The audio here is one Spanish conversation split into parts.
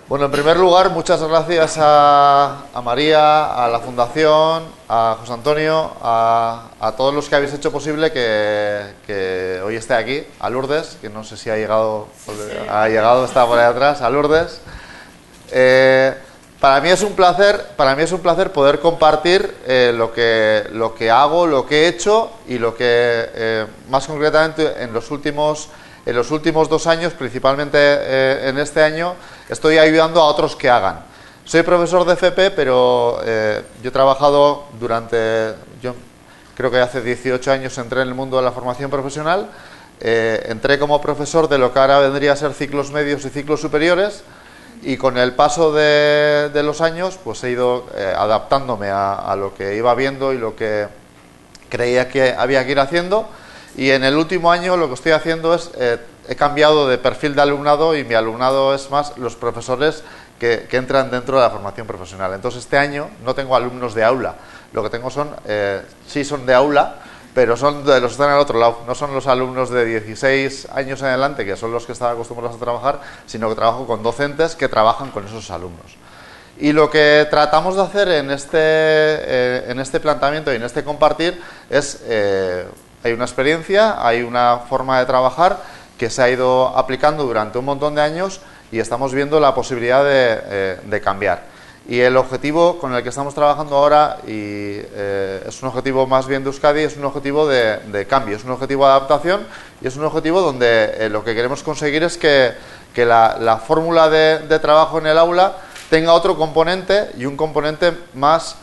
Bueno, en primer lugar, muchas gracias a María, a la Fundación, a José Antonio, a todos los que habéis hecho posible que hoy esté aquí, a Lourdes, que no sé si ha llegado, está por ahí atrás, a Lourdes. Para mí es un placer poder compartir lo que hago, lo que he hecho y lo que más concretamente en los últimos 2 años, principalmente en este año, estoy ayudando a otros que hagan. Soy profesor de FP, pero yo he trabajado yo creo que hace 18 años entré en el mundo de la formación profesional. Entré como profesor de lo que ahora vendría a ser ciclos medios y ciclos superiores, y con el paso de los años pues he ido adaptándome a lo que iba viendo y lo que creía que había que ir haciendo. Y en el último año lo que estoy haciendo es, he cambiado de perfil de alumnado, y mi alumnado es más los profesores que entran dentro de la formación profesional. Entonces este año no tengo alumnos de aula, lo que tengo son, sí son de aula, pero son de los que están al otro lado, no son los alumnos de 16 años en adelante, que son los que están acostumbrados a trabajar, sino que trabajo con docentes que trabajan con esos alumnos. Y lo que tratamos de hacer en este planteamiento y en este compartir es... hay una experiencia, hay una forma de trabajar que se ha ido aplicando durante un montón de años y estamos viendo la posibilidad de cambiar. Y el objetivo con el que estamos trabajando ahora, y es un objetivo más bien de Euskadi, es un objetivo de cambio, es un objetivo de adaptación, y es un objetivo donde lo que queremos conseguir es que la fórmula de trabajo en el aula tenga otro componente, y un componente más,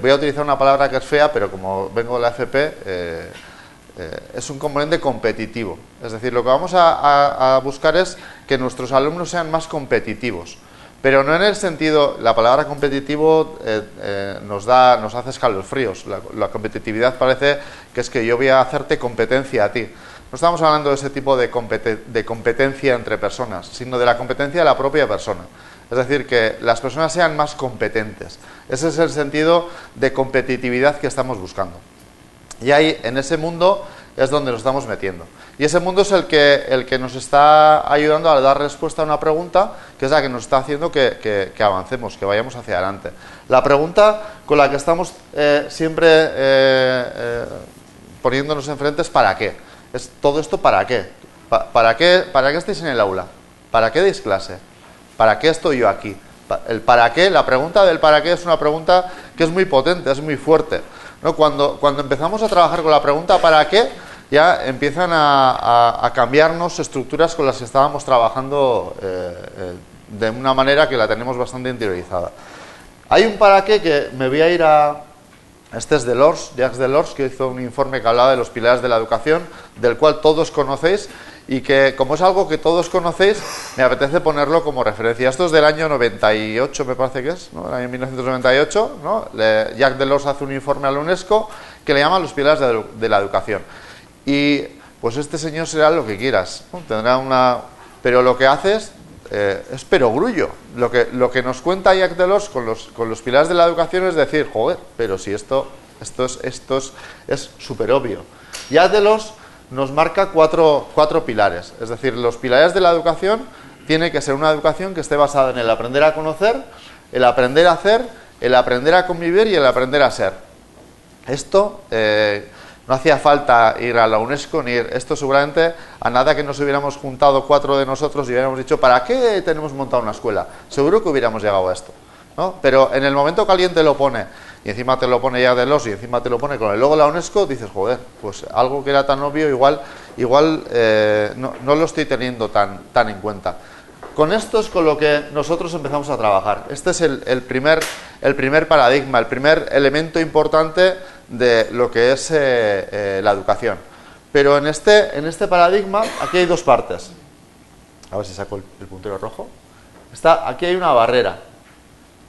voy a utilizar una palabra que es fea, pero como vengo de la FP, es un componente competitivo. Es decir, lo que vamos a buscar es que nuestros alumnos sean más competitivos, pero no en el sentido, la palabra competitivo nos hace escalofríos. La competitividad parece que es que yo voy a hacerte competencia a ti. No estamos hablando de ese tipo de competencia entre personas, sino de la competencia de la propia persona. Es decir, que las personas sean más competentes. Ese es el sentido de competitividad que estamos buscando. Y ahí, en ese mundo, es donde nos estamos metiendo. Y ese mundo es el que nos está ayudando a dar respuesta a una pregunta, que es la que nos está haciendo que avancemos, que vayamos hacia adelante. La pregunta con la que estamos siempre poniéndonos enfrente es ¿para qué? Es todo esto ¿para qué? ¿Para qué estáis en el aula? ¿Para qué dais clase? ¿Para qué estoy yo aquí? El ¿para qué? La pregunta del ¿para qué? Es una pregunta que es muy potente, es muy fuerte, ¿no? Cuando empezamos a trabajar con la pregunta ¿para qué? Ya empiezan a cambiarnos estructuras con las que estábamos trabajando de una manera que la tenemos bastante interiorizada. Hay un ¿para qué? Que me voy a ir a... Este es Delors, Jacques Delors, que hizo un informe que hablaba de los pilares de la educación, del cual todos conocéis, y que, como es algo que todos conocéis, me apetece ponerlo como referencia. Esto es del año 98, me parece que es, ¿no? El año 1998, ¿no? Jacques Delors hace un informe a la UNESCO que le llama los pilares de la educación. Y pues este señor será lo que quieras, ¿no? Tendrá una... Pero lo que hace es perogrullo. Lo que nos cuenta Jacques Delors con los pilares de la educación es decir, joder, pero si esto es súper obvio. Jacques Delors nos marca cuatro pilares. Es decir, los pilares de la educación tiene que ser una educación que esté basada en el aprender a conocer, el aprender a hacer, el aprender a convivir y el aprender a ser. Esto no hacía falta ir a la UNESCO ni ir. Esto seguramente, a nada que nos hubiéramos juntado 4 de nosotros y hubiéramos dicho ¿para qué tenemos montado una escuela? Seguro que hubiéramos llegado a esto, ¿no? Pero en el momento que alguien te lo pone, y encima te lo pone ya de los, y encima te lo pone con el logo de la UNESCO, dices, joder, pues algo que era tan obvio igual no lo estoy teniendo tan en cuenta. Con esto es con lo que nosotros empezamos a trabajar. Este es el primer paradigma, el primer elemento importante de lo que es la educación. Pero en este paradigma, aquí hay 2 partes. A ver si saco el puntero rojo. Aquí hay una barrera,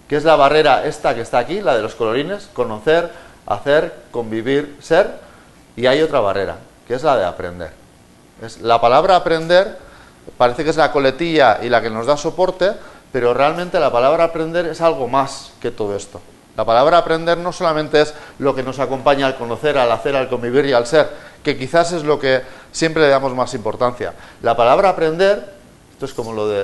que es la barrera esta que está aquí, la de los colorines: conocer, hacer, convivir, ser. Y hay otra barrera, que es la de aprender. La palabra aprender parece que es la coletilla y la que nos da soporte, pero realmente la palabra aprender es algo más que todo esto. La palabra aprender no solamente es lo que nos acompaña al conocer, al hacer, al convivir y al ser, que quizás es lo que siempre le damos más importancia. La palabra aprender, esto es como lo de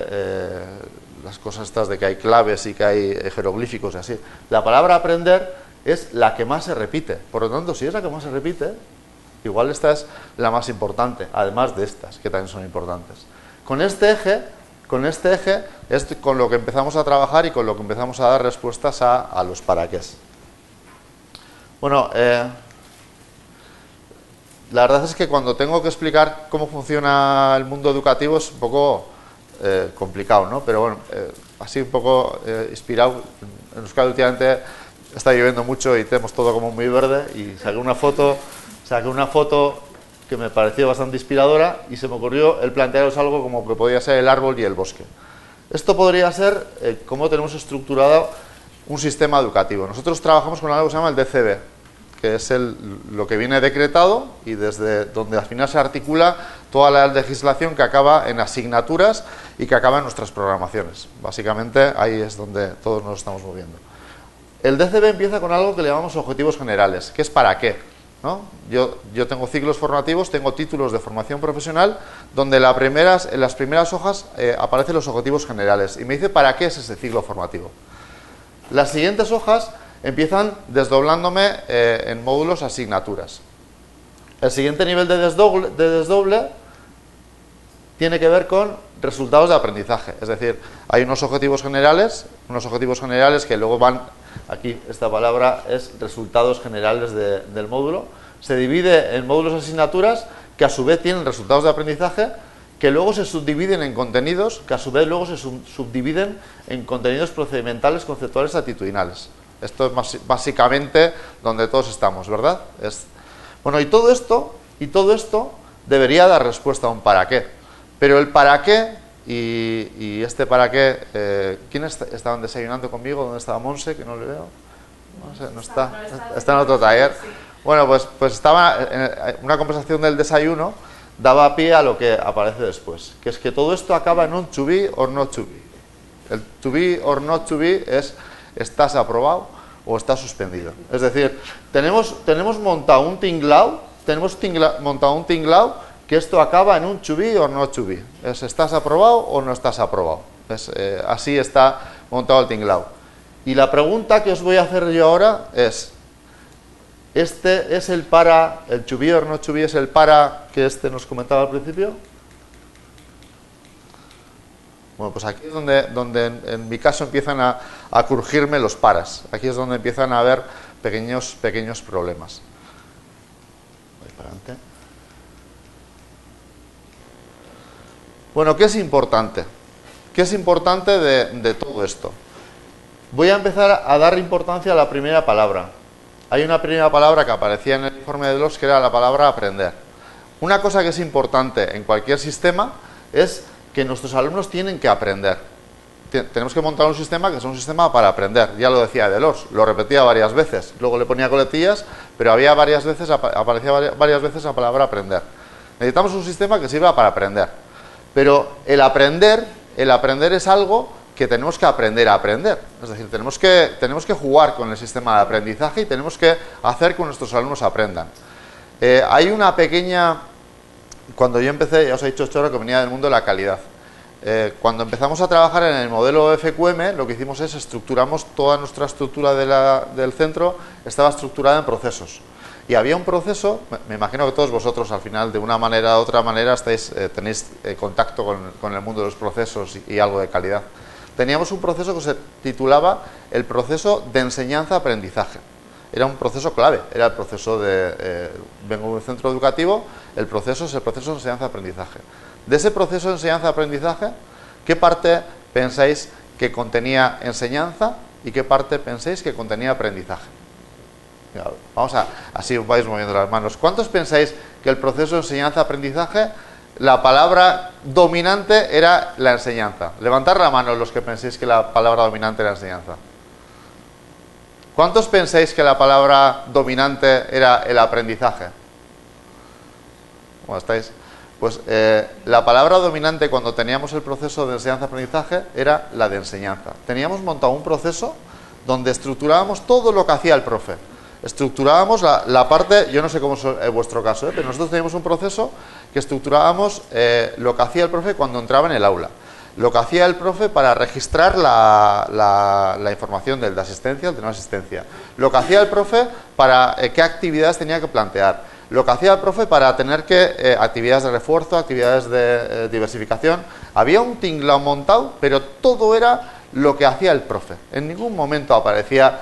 las cosas estas de que hay claves y que hay jeroglíficos y así. La palabra aprender es la que más se repite. Por lo tanto, si es la que más se repite, igual esta es la más importante, además de estas, que también son importantes. Con este eje es con lo que empezamos a trabajar y con lo que empezamos a dar respuestas a los para qués. Bueno, la verdad es que cuando tengo que explicar cómo funciona el mundo educativo es un poco complicado, ¿no? Pero bueno, así un poco inspirado. En Euskadi últimamente está lloviendo mucho y tenemos todo como muy verde y saqué una foto que me pareció bastante inspiradora y se me ocurrió el plantearos algo como que podría ser el árbol y el bosque. Esto podría ser cómo tenemos estructurado un sistema educativo. Nosotros trabajamos con algo que se llama el DCB, que es lo que viene decretado y desde donde al final se articula toda la legislación que acaba en asignaturas y que acaba en nuestras programaciones. Básicamente ahí es donde todos nos estamos moviendo. El DCB empieza con algo que le llamamos objetivos generales, que es para qué, ¿no? Yo tengo ciclos formativos, tengo títulos de formación profesional, donde en las primeras hojas aparecen los objetivos generales y me dice para qué es ese ciclo formativo. Las siguientes hojas empiezan desdoblándome en módulos asignaturas. El siguiente nivel de desdoble tiene que ver con resultados de aprendizaje, es decir, hay unos objetivos generales que luego van, aquí esta palabra es resultados generales del módulo, se divide en módulos asignaturas que a su vez tienen resultados de aprendizaje, que luego se subdividen en contenidos, que a su vez luego se subdividen en contenidos procedimentales, conceptuales, actitudinales. Esto es básicamente donde todos estamos, ¿verdad? Bueno, y todo esto debería dar respuesta a un para qué. Pero el para qué y este para qué, ¿quién estaban desayunando conmigo? ¿Dónde estaba Monse? Que no le veo. No sé, no está. Está en otro taller. Bueno, pues estaba en una conversación del desayuno, daba pie a lo que aparece después, que es que todo esto acaba en un to be or not to be. El to be or not to be es estás aprobado o estás suspendido. Es decir, tenemos montado un tinglao, que esto acaba en un to be or not to be. Es estás aprobado o no estás aprobado. Así está montado el tinglao. Y la pregunta que os voy a hacer yo ahora es, ¿este es el to be or not to be es el para que nos comentaba al principio? Bueno, pues aquí es donde en mi caso empiezan a crujirme los paras. Aquí es donde empiezan a haber pequeños problemas. Voy para adelante. Bueno, ¿qué es importante? ¿Qué es importante de todo esto? Voy a empezar a dar importancia a la primera palabra. Hay una primera palabra que aparecía en el informe de Deloche que era la palabra aprender. Una cosa que es importante en cualquier sistema es que nuestros alumnos tienen que aprender. Tenemos que montar un sistema que es un sistema para aprender. Ya lo decía Deloche, lo repetía varias veces. Luego le ponía coletillas, pero aparecía varias veces la palabra aprender. Necesitamos un sistema que sirva para aprender. Pero el aprender es algo que tenemos que aprender a aprender. Es decir, tenemos que jugar con el sistema de aprendizaje y tenemos que hacer que nuestros alumnos aprendan. Hay una pequeña... Cuando yo empecé, ya os he dicho Choro que venía del mundo de la calidad. Cuando empezamos a trabajar en el modelo FQM, lo que hicimos es estructuramos toda nuestra estructura del centro, estaba estructurada en procesos. Y había un proceso, me imagino que todos vosotros al final de una manera u otra manera tenéis contacto con el mundo de los procesos y algo de calidad. Teníamos un proceso que se titulaba el proceso de enseñanza-aprendizaje. Era un proceso clave, era el proceso vengo de un centro educativo, el proceso es el proceso de enseñanza-aprendizaje. De ese proceso de enseñanza-aprendizaje, ¿qué parte pensáis que contenía enseñanza y qué parte pensáis que contenía aprendizaje? Vamos así vais moviendo las manos. ¿Cuántos pensáis que el proceso de enseñanza-aprendizaje, la palabra dominante era la enseñanza? Levantar la mano los que penséis que la palabra dominante era la enseñanza. ¿Cuántos pensáis que la palabra dominante era el aprendizaje? ¿Cómo estáis? Pues la palabra dominante cuando teníamos el proceso de enseñanza-aprendizaje era la de enseñanza. Teníamos montado un proceso donde estructurábamos todo lo que hacía el profe. Estructurábamos la parte, yo no sé cómo es vuestro caso, pero nosotros teníamos un proceso que estructurábamos lo que hacía el profe cuando entraba en el aula. lo que hacía el profe para registrar la información de asistencia, el de no asistencia, lo que hacía el profe para qué actividades tenía que plantear, lo que hacía el profe para tener que actividades de refuerzo, actividades de diversificación. Había un tinglao montado, pero todo era lo que hacía el profe. En ningún momento aparecía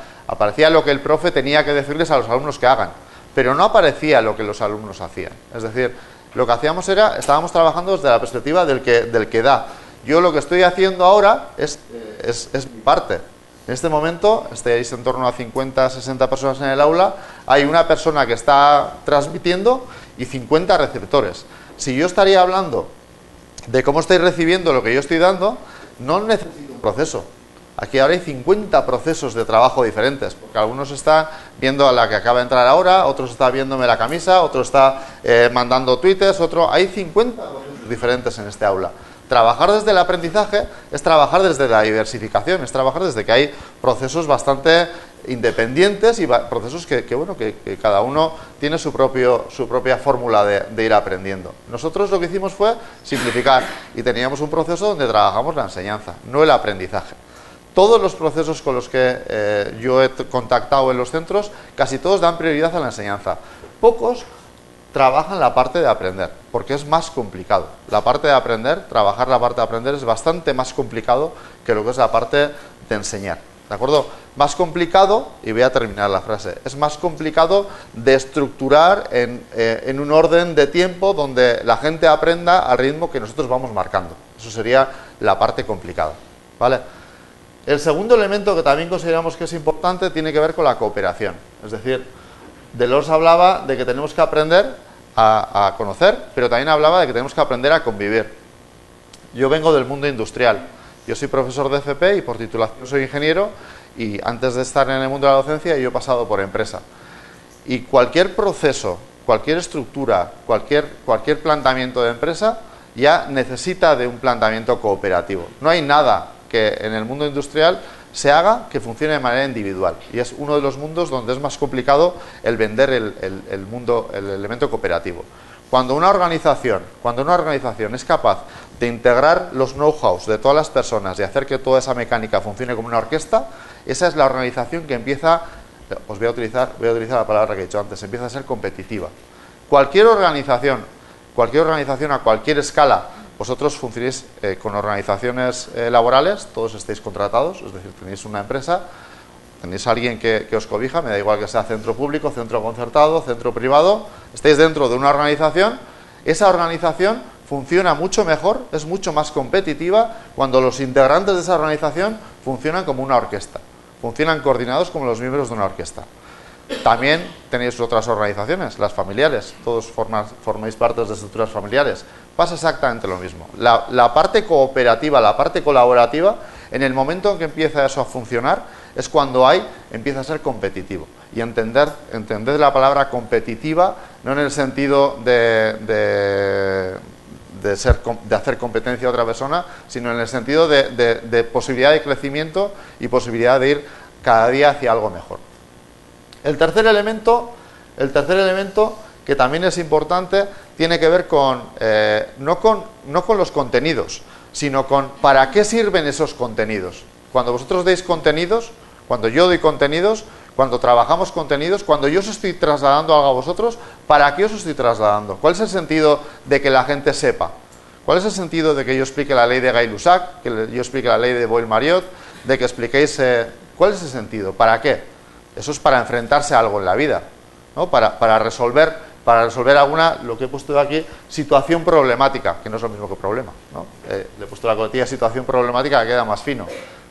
lo que el profe tenía que decirles a los alumnos que hagan, pero no aparecía lo que los alumnos hacían. Es decir, lo que hacíamos estábamos trabajando desde la perspectiva del que da. Yo lo que estoy haciendo ahora es mi parte. En este momento, estáis en torno a 50, 60 personas en el aula, hay una persona que está transmitiendo y 50 receptores. Si yo estaría hablando de cómo estáis recibiendo lo que yo estoy dando, no necesito un proceso. Aquí ahora hay 50 procesos de trabajo diferentes, porque algunos están viendo a la que acaba de entrar ahora, otros están viéndome la camisa, otro está mandando tweets, hay 50 procesos diferentes en este aula. Trabajar desde el aprendizaje es trabajar desde la diversificación, es trabajar desde que hay procesos bastante independientes y procesos que cada uno tiene su propia fórmula de ir aprendiendo. Nosotros lo que hicimos fue simplificar y teníamos un proceso donde trabajamos la enseñanza, no el aprendizaje. Todos los procesos con los que yo he contactado en los centros, casi todos dan prioridad a la enseñanza. Pocos trabajan la parte de aprender, porque es más complicado. La parte de aprender, trabajar la parte de aprender es bastante más complicado que lo que es la parte de enseñar. ¿De acuerdo? Más complicado, y voy a terminar la frase, es más complicado de estructurar en un orden de tiempo donde la gente aprenda al ritmo que nosotros vamos marcando. Eso sería la parte complicada. ¿Vale? El segundo elemento que también consideramos que es importante tiene que ver con la cooperación. Es decir, Delors hablaba de que tenemos que aprender a conocer, pero también hablaba de que tenemos que aprender a convivir. Yo vengo del mundo industrial. Yo soy profesor de FP y por titulación soy ingeniero, y antes de estar en el mundo de la docencia yo he pasado por empresa. Y cualquier proceso, cualquier estructura, cualquier planteamiento de empresa ya necesita de un planteamiento cooperativo. No hay nada que en el mundo industrial se haga que funcione de manera individual, y es uno de los mundos donde es más complicado el vender el elemento cooperativo. Cuando una organización es capaz de integrar los know-hows de todas las personas y hacer que toda esa mecánica funcione como una orquesta, esa es la organización que empieza, os voy a utilizar la palabra que he dicho antes, empieza a ser competitiva. Cualquier organización a cualquier escala. Vosotros funcionáis con organizaciones laborales, todos estáis contratados, es decir, tenéis una empresa, tenéis a alguien que os cobija, me da igual que sea centro público, centro concertado, centro privado, estáis dentro de una organización. Esa organización funciona mucho mejor, es mucho más competitiva cuando los integrantes de esa organización funcionan como una orquesta, funcionan coordinados como los miembros de una orquesta. También tenéis otras organizaciones, las familiares, todos formáis parte de estructuras familiares. Pasa exactamente lo mismo. La parte cooperativa, la parte colaborativa, en el momento en que empieza eso a funcionar, es cuando empieza a ser competitivo. Y entender la palabra competitiva, no en el sentido de hacer competencia a otra persona, sino en el sentido de posibilidad de crecimiento y posibilidad de ir cada día hacia algo mejor. El tercer elemento que también es importante tiene que ver no con los contenidos, sino con para qué sirven esos contenidos. Cuando vosotros deis contenidos, cuando yo doy contenidos, cuando trabajamos contenidos, cuando yo os estoy trasladando algo a vosotros, ¿para qué os estoy trasladando? ¿Cuál es el sentido de que la gente sepa? ¿Cuál es el sentido de que yo explique la ley de Gay-Lussac, que yo explique la ley de Boyle-Marriott, de que expliquéis... ¿Cuál es el sentido? ¿Para qué? Eso es para enfrentarse a algo en la vida, ¿no? Para resolver alguna, lo que he puesto aquí, situación problemática, que no es lo mismo que problema, ¿no? Le he puesto la coletilla situación problemática, que queda más fino,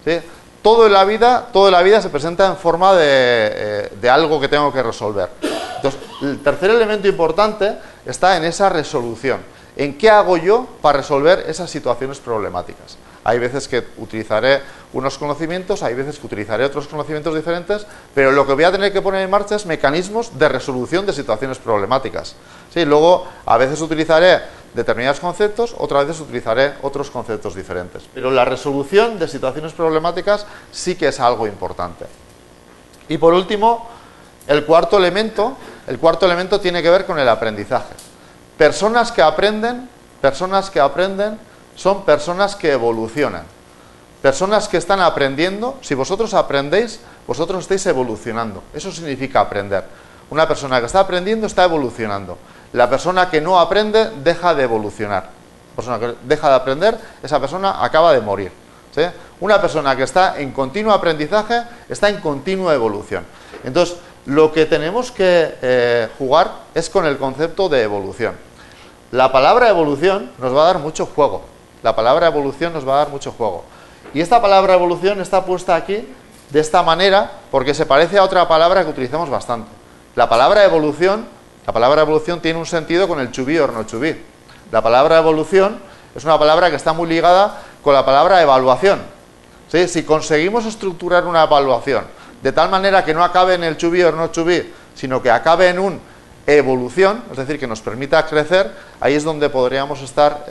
¿sí? Todo en la vida se presenta en forma de algo que tengo que resolver. Entonces, el tercer elemento importante está en esa resolución. ¿En qué hago yo para resolver esas situaciones problemáticas? Hay veces que utilizaré unos conocimientos, hay veces que utilizaré otros conocimientos diferentes, pero lo que voy a tener que poner en marcha es mecanismos de resolución de situaciones problemáticas. ¿Sí? Luego, a veces utilizaré determinados conceptos, otras veces utilizaré otros conceptos diferentes. Pero la resolución de situaciones problemáticas sí que es algo importante. Y por último, el cuarto elemento tiene que ver con el aprendizaje. Personas que aprenden son personas que evolucionan. Personas que están aprendiendo. Si vosotros aprendéis, vosotros estáis evolucionando. Eso significa aprender. Una persona que está aprendiendo está evolucionando. La persona que no aprende deja de evolucionar. La persona que deja de aprender, esa persona acaba de morir. ¿Sí? Una persona que está en continuo aprendizaje está en continua evolución. Entonces, lo que tenemos que jugar es con el concepto de evolución. La palabra evolución nos va a dar mucho juego. La palabra evolución nos va a dar mucho juego. Y esta palabra evolución está puesta aquí de esta manera porque se parece a otra palabra que utilizamos bastante. La palabra evolución tiene un sentido con el to be or not to be. La palabra evolución es una palabra que está muy ligada con la palabra evaluación. ¿Sí? Si conseguimos estructurar una evaluación de tal manera que no acabe en el to be or not to be, sino que acabe en un evolución, es decir, que nos permita crecer, ahí es donde podríamos estar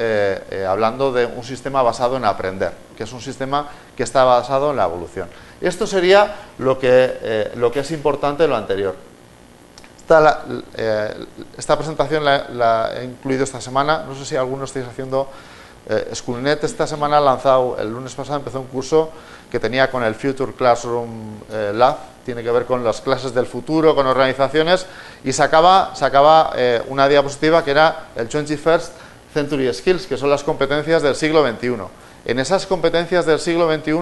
hablando de un sistema basado en aprender, que es un sistema que está basado en la evolución. Esto sería lo que es importante de lo anterior. Esta presentación la he incluido esta semana. No sé si algunos estáis haciendo Schoolnet. Esta semana ha lanzado, el lunes pasado empezó un curso que tenía con el Future Classroom Lab, tiene que ver con las clases del futuro, con organizaciones, y sacaba una diapositiva que era el 21st Century Skills, que son las competencias del siglo XXI. En esas competencias del siglo XXI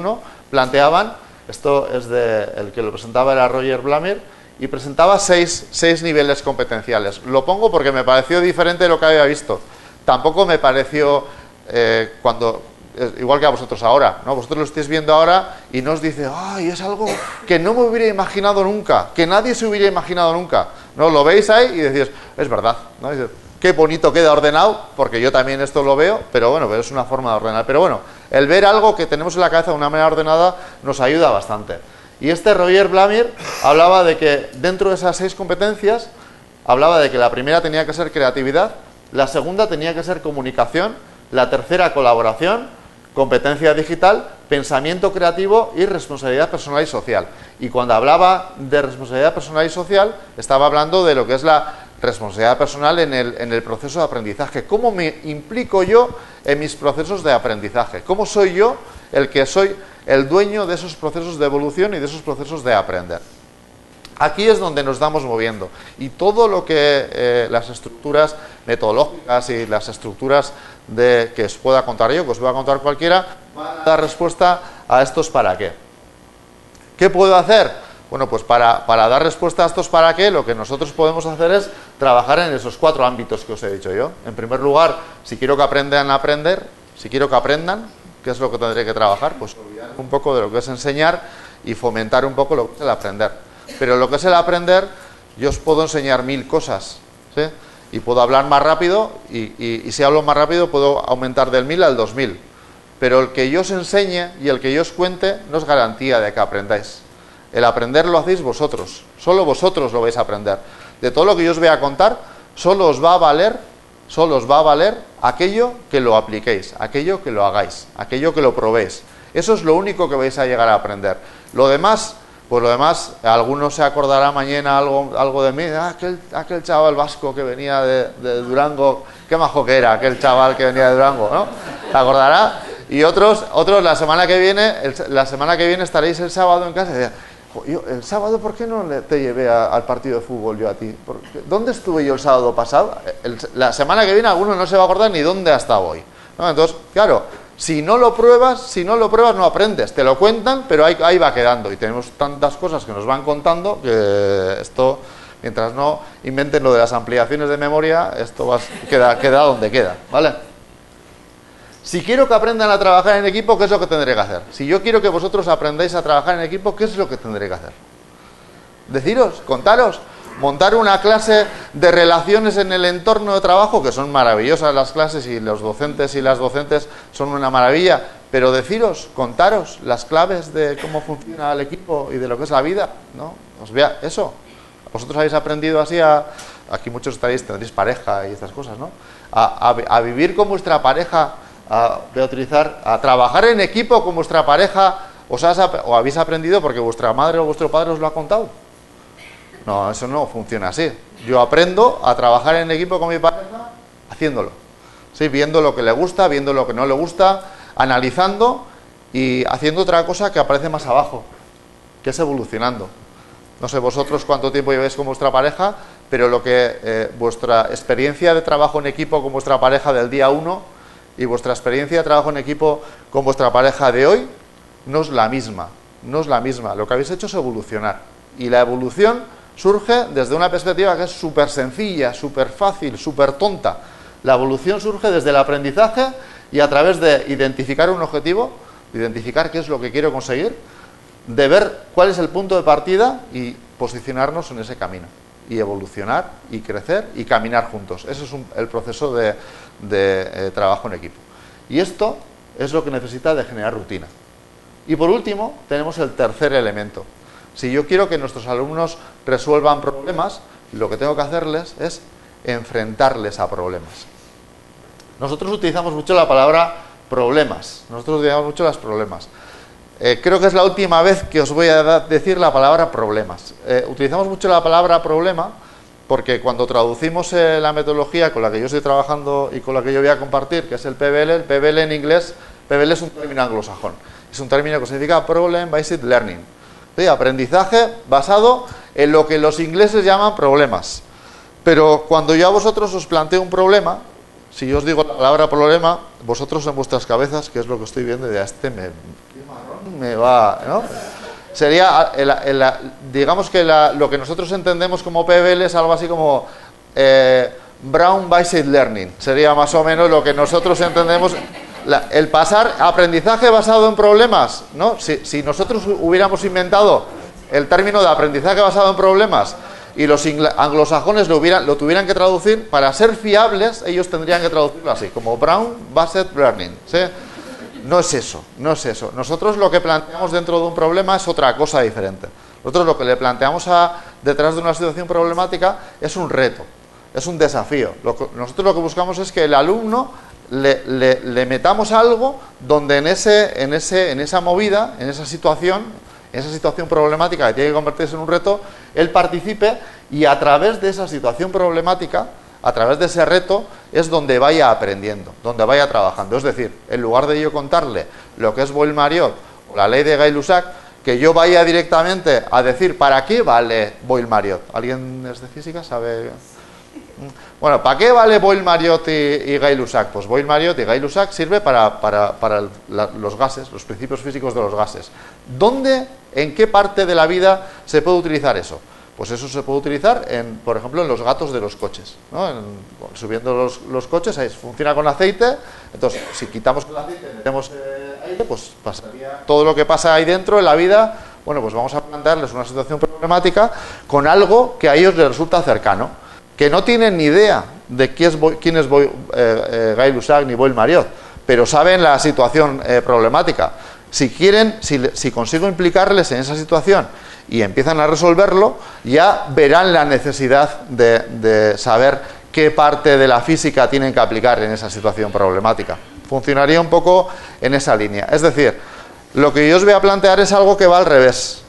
planteaban, esto es el que lo presentaba era Roger Blamire, y presentaba seis niveles competenciales. Lo pongo porque me pareció diferente de lo que había visto. Tampoco me pareció igual que a vosotros ahora, ¿no? Vosotros lo estáis viendo ahora y no os dice, ¡ay, es algo que no me hubiera imaginado nunca, que nadie se hubiera imaginado nunca! ¿No? Lo veis ahí y decís, es verdad, ¿no? Y dices, qué bonito queda ordenado, porque yo también esto lo veo, pero bueno, pero es una forma de ordenar. Pero bueno, el ver algo que tenemos en la cabeza de una manera ordenada nos ayuda bastante. Y este Roger Blamire hablaba de que dentro de esas 6 competencias, hablaba de que la primera tenía que ser creatividad, la segunda tenía que ser comunicación, la tercera colaboración, competencia digital, pensamiento creativo y responsabilidad personal y social. Y cuando hablaba de responsabilidad personal y social, estaba hablando de lo que es la responsabilidad personal en el proceso de aprendizaje. ¿Cómo me implico yo en mis procesos de aprendizaje? ¿Cómo soy yo el que soy el dueño de esos procesos de evolución y de esos procesos de aprender? Aquí es donde nos estamos moviendo. Y todo lo que las estructuras metodológicas y las estructuras que os pueda contar yo, que os pueda contar cualquiera, van a dar respuesta a estos para qué. ¿Qué puedo hacer? Bueno, pues para dar respuesta a estos para qué, lo que nosotros podemos hacer es trabajar en esos 4 ámbitos que os he dicho yo. En primer lugar, si quiero que aprendan a aprender, si quiero que aprendan, ¿qué es lo que tendré que trabajar? Pues olvidar un poco de lo que es enseñar y fomentar un poco lo que es el aprender. Pero lo que es el aprender, yo os puedo enseñar 1000 cosas, ¿sí? Y puedo hablar más rápido y si hablo más rápido puedo aumentar del 1000 al 2000. Pero el que yo os enseñe y el que yo os cuente no es garantía de que aprendáis. El aprender lo hacéis vosotros, solo vosotros lo vais a aprender. De todo lo que yo os voy a contar, solo os va a valer aquello que lo apliquéis, aquello que lo hagáis, aquello que lo probéis. Eso es lo único que vais a llegar a aprender. Lo demás, pues lo demás, alguno se acordará mañana algo de mí, aquel chaval vasco que venía de Durango, qué majo que era aquel chaval que venía de Durango, ¿no? ¿Se acordará? Y otros la semana que viene estaréis el sábado en casa y dirán, yo, el sábado, ¿por qué no te llevé al partido de fútbol yo a ti? ¿Dónde estuve yo el sábado pasado? La semana que viene alguno no se va a acordar ni dónde ha estado hoy, ¿no? Entonces, claro, si no lo pruebas no aprendes. Te lo cuentan, pero ahí va quedando. Y tenemos tantas cosas que nos van contando que esto, mientras no inventen lo de las ampliaciones de memoria, esto queda donde queda, ¿vale? Si quiero que aprendan a trabajar en equipo, ¿qué es lo que tendré que hacer? Si yo quiero que vosotros aprendáis a trabajar en equipo, ¿qué es lo que tendré que hacer? Deciros, contaros, montar una clase de relaciones en el entorno de trabajo, que son maravillosas las clases y los docentes y las docentes son una maravilla, pero deciros, contaros las claves de cómo funciona el equipo y de lo que es la vida, ¿no? Os vea eso. Vosotros habéis aprendido así aquí muchos tendréis pareja y estas cosas, ¿no? A vivir con vuestra pareja, a trabajar en equipo con vuestra pareja, o habéis aprendido porque vuestra madre o vuestro padre os lo ha contado. No, eso no funciona así. Yo aprendo a trabajar en equipo con mi pareja haciéndolo. ¿sí? Viendo lo que le gusta, viendo lo que no le gusta, analizando y haciendo otra cosa que aparece más abajo, que es evolucionando. No sé vosotros cuánto tiempo lleváis con vuestra pareja, pero lo que vuestra experiencia de trabajo en equipo con vuestra pareja del día 1 y vuestra experiencia de trabajo en equipo con vuestra pareja de hoy no es la misma, no es la misma. Lo que habéis hecho es evolucionar. Y la evolución surge desde una perspectiva que es súper sencilla, súper fácil, súper tonta. La evolución surge desde el aprendizaje y a través de identificar un objetivo, de identificar qué es lo que quiero conseguir, de ver cuál es el punto de partida y posicionarnos en ese camino. Y evolucionar, y crecer, y caminar juntos. Ese es el proceso de trabajo en equipo. Y esto es lo que necesita de generar rutina. Y por último, tenemos el tercer elemento. Si yo quiero que nuestros alumnos resuelvan problemas, lo que tengo que hacerles es enfrentarles a problemas. Nosotros utilizamos mucho la palabra problemas. Nosotros utilizamos mucho los problemas. Creo que es la última vez que os voy a decir la palabra problemas. Utilizamos mucho la palabra problema porque cuando traducimos la metodología con la que yo estoy trabajando y con la que yo voy a compartir, que es el PBL en inglés, PBL es un término anglosajón. Es un término que significa Problem Based Learning. ¿Sí? Aprendizaje basado en lo que los ingleses llaman problemas. Pero cuando yo a vosotros os planteo un problema, si yo os digo la palabra problema, vosotros en vuestras cabezas, que es lo que estoy viendo, de me va, ¿no? Sería, digamos que lo que nosotros entendemos como PBL es algo así como Brown Based Learning. Sería más o menos lo que nosotros entendemos. El pasar aprendizaje basado en problemas, ¿no? Si nosotros hubiéramos inventado el término de aprendizaje basado en problemas y los anglosajones lo tuvieran que traducir, para ser fiables, ellos tendrían que traducirlo así, como Brown Based Learning, ¿sí? No es eso, no es eso. Nosotros lo que planteamos dentro de un problema es otra cosa diferente. Nosotros lo que le planteamos detrás de una situación problemática es un reto, es un desafío. Nosotros lo que buscamos es que el alumno le metamos algo donde en esa movida, en esa situación problemática que tiene que convertirse en un reto, él participe y a través de esa situación problemática, a través de ese reto, es donde vaya aprendiendo, donde vaya trabajando. Es decir, en lugar de yo contarle lo que es Boyle-Mariotte o la ley de Gay-Lussac, que yo vaya directamente a decir ¿para qué vale Boyle-Mariotte? ¿Alguien es de física? ¿Sabe? Bueno, ¿para qué vale Boyle-Mariotte y Gay-Lussac? Pues Boyle-Mariotte y Gay-Lussac sirve para los gases, los principios físicos de los gases. ¿Dónde, en qué parte de la vida se puede utilizar eso? Pues eso se puede utilizar, por ejemplo, en los gatos de los coches, ¿no? Subiendo los coches, ahí funciona con aceite. Entonces, si quitamos el aceite y metemos aire, pues pasaría todo lo que pasa ahí dentro en la vida. Bueno, pues vamos a plantearles una situación problemática con algo que a ellos les resulta cercano, que no tienen ni idea de quién es Gay-Lussac ni Boyle-Mariotte, pero saben la situación problemática. Si quieren, si consigo implicarles en esa situación y empiezan a resolverlo, ya verán la necesidad de saber qué parte de la física tienen que aplicar en esa situación problemática. Funcionaría un poco en esa línea. Es decir, lo que yo os voy a plantear es algo que va al revés.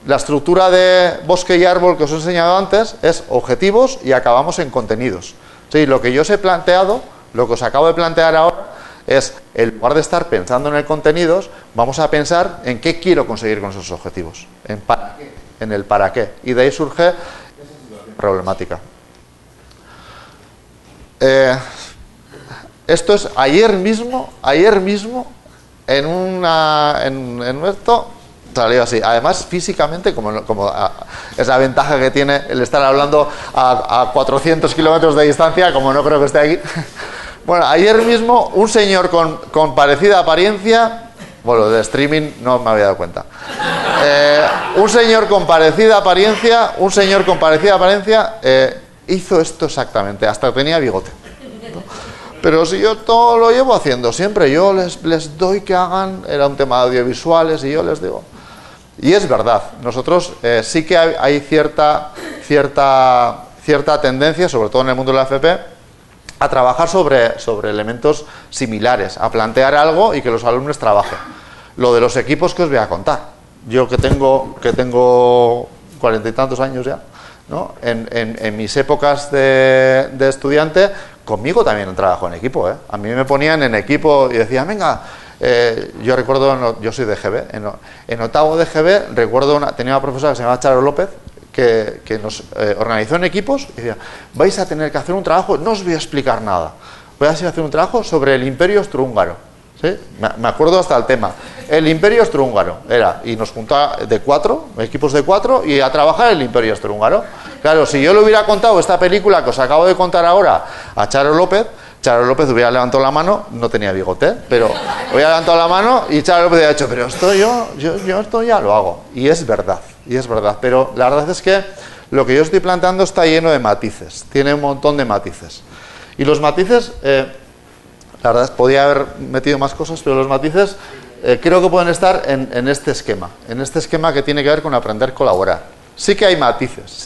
La estructura de bosque y árbol que os he enseñado antes es objetivos y acabamos en contenidos. Sí, lo que yo os he planteado, lo que os acabo de plantear ahora, es, en lugar de estar pensando en el contenidos, vamos a pensar en qué quiero conseguir con esos objetivos, en el para qué, y de ahí surge esa problemática. Esto es ayer mismo en esto salió así. Además, físicamente, como es la ventaja que tiene el estar hablando a 400 kilómetros de distancia, como no creo que esté aquí. Bueno, ayer mismo un señor con parecida apariencia, bueno, de streaming no me había dado cuenta. Un señor con parecida apariencia hizo esto exactamente, hasta tenía bigote. Pero si yo todo lo llevo haciendo siempre, yo les doy que hagan, era un tema de audiovisuales y yo les digo. Y es verdad, nosotros sí que hay cierta tendencia, sobre todo en el mundo de la FP, a trabajar sobre elementos similares, a plantear algo y que los alumnos trabajen. Lo de los equipos que os voy a contar. Yo que tengo 40 y tantos años ya, ¿no? En mis épocas de estudiante, Conmigo también trabajo en equipo, ¿eh? A mí me ponían en equipo y decían, venga, yo recuerdo, yo soy de GB, en octavo de GB recuerdo, tenía una profesora que se llamaba Charo López, que nos organizó en equipos y decía, vais a tener que hacer un trabajo, no os voy a explicar nada, voy a hacer un trabajo sobre el Imperio Austrohúngaro. ¿Sí? Me acuerdo hasta el tema. El Imperio Austrohúngaro era, y nos juntaba de 4, equipos de 4, y a trabajar el Imperio Austrohúngaro. Claro, si yo le hubiera contado esta película que os acabo de contar ahora a Charo López hubiera levantado la mano, no tenía bigote, pero hubiera levantado la mano y Charo López hubiera dicho, pero esto yo esto ya lo hago. Y es verdad, pero la verdad es que lo que yo estoy planteando está lleno de matices, tiene un montón de matices. Y los matices, la verdad es que podía haber metido más cosas, pero los matices creo que pueden estar en este esquema que tiene que ver con aprender a colaborar. Sí que hay matices,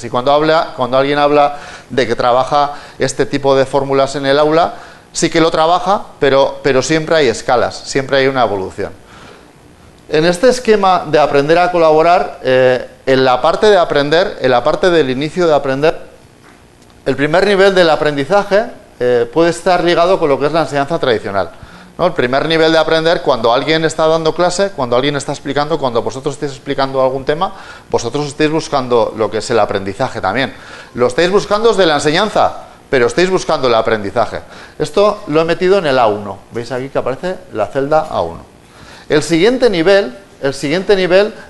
y cuando alguien habla de que trabaja este tipo de fórmulas en el aula, sí que lo trabaja, pero siempre hay escalas, siempre hay una evolución. En este esquema de aprender a colaborar, en la parte de aprender, en la parte del inicio de aprender, el primer nivel del aprendizaje puede estar ligado con lo que es la enseñanza tradicional, ¿no? El primer nivel de aprender, cuando alguien está dando clase, cuando alguien está explicando, cuando vosotros estáis explicando algún tema, vosotros estáis buscando lo que es el aprendizaje también. Lo estáis buscando desde la enseñanza, pero estáis buscando el aprendizaje. Esto lo he metido en el A1. ¿Veis aquí que aparece la celda A1? El siguiente nivel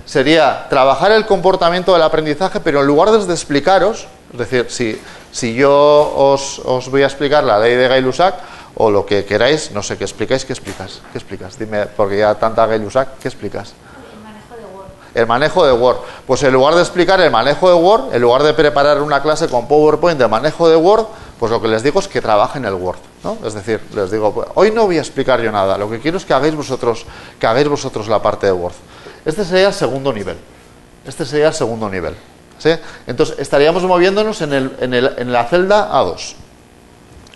sería trabajar el comportamiento del aprendizaje, pero en lugar de explicaros, es decir, si yo os voy a explicar la ley de Gay-Lussac, o lo que queráis, no sé, ¿qué explicáis? ¿Qué explicas? Dime, porque ya tanta Gay-Lussac, ¿qué explicas? El manejo de Word. El manejo de Word. Pues en lugar de explicar el manejo de Word, en lugar de preparar una clase con PowerPoint de manejo de Word, pues lo que les digo es que trabajen el Word, ¿no? Es decir, les digo, pues, hoy no voy a explicar yo nada, lo que quiero es que hagáis vosotros la parte de Word. Este sería el segundo nivel. ¿Sí? Entonces, estaríamos moviéndonos en la celda A2.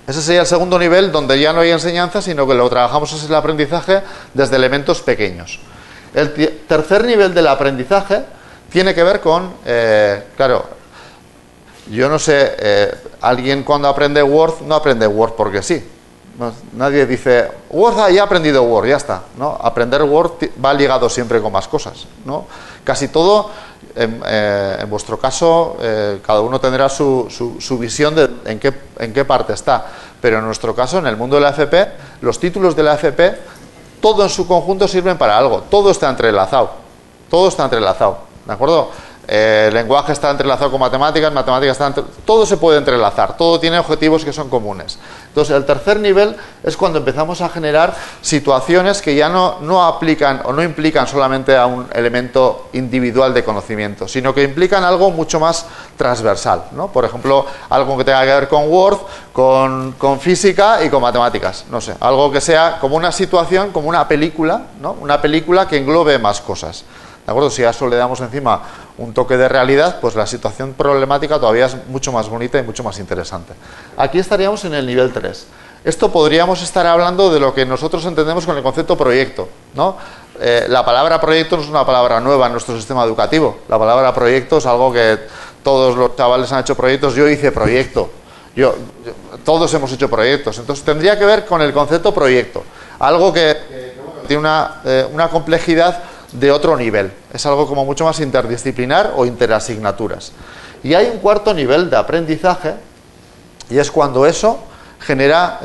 Ese sería el segundo nivel, donde ya no hay enseñanza, sino que lo trabajamos es el aprendizaje desde elementos pequeños. El tercer nivel del aprendizaje tiene que ver con, claro, yo no sé, alguien cuando aprende Word, no aprende Word porque sí. No, nadie dice, Word, ya he aprendido Word, ya está, ¿no? Aprender Word va ligado siempre con más cosas, ¿no? Casi todo, en vuestro caso, cada uno tendrá su visión de en qué parte está, pero en nuestro caso, en el mundo de la FP, los títulos de la FP, todo en su conjunto sirven para algo, todo está entrelazado, ¿de acuerdo? El lenguaje está entrelazado con matemáticas, todo se puede entrelazar, todo tiene objetivos que son comunes. Entonces, el tercer nivel es cuando empezamos a generar situaciones que ya no aplican o no implican solamente a un elemento individual de conocimiento, sino que implican algo mucho más transversal, ¿no? Por ejemplo, algo que tenga que ver con Word, con física y con matemáticas, no sé, algo que sea como una situación, como una película, ¿no? Una película que englobe más cosas. ¿De acuerdo? Si a eso le damos encima un toque de realidad, pues la situación problemática todavía es mucho más bonita y mucho más interesante. Aquí estaríamos en el nivel 3. Esto podríamos estar hablando de lo que nosotros entendemos con el concepto proyecto, ¿no? La palabra proyecto no es una palabra nueva en nuestro sistema educativo. La palabra proyecto es algo que todos los chavales han hecho proyectos. Yo hice proyecto. Todos hemos hecho proyectos. Entonces tendría que ver con el concepto proyecto. Algo que tiene una complejidad de otro nivel, es algo como mucho más interdisciplinar o interasignaturas. Y hay un cuarto nivel de aprendizaje, y es cuando eso genera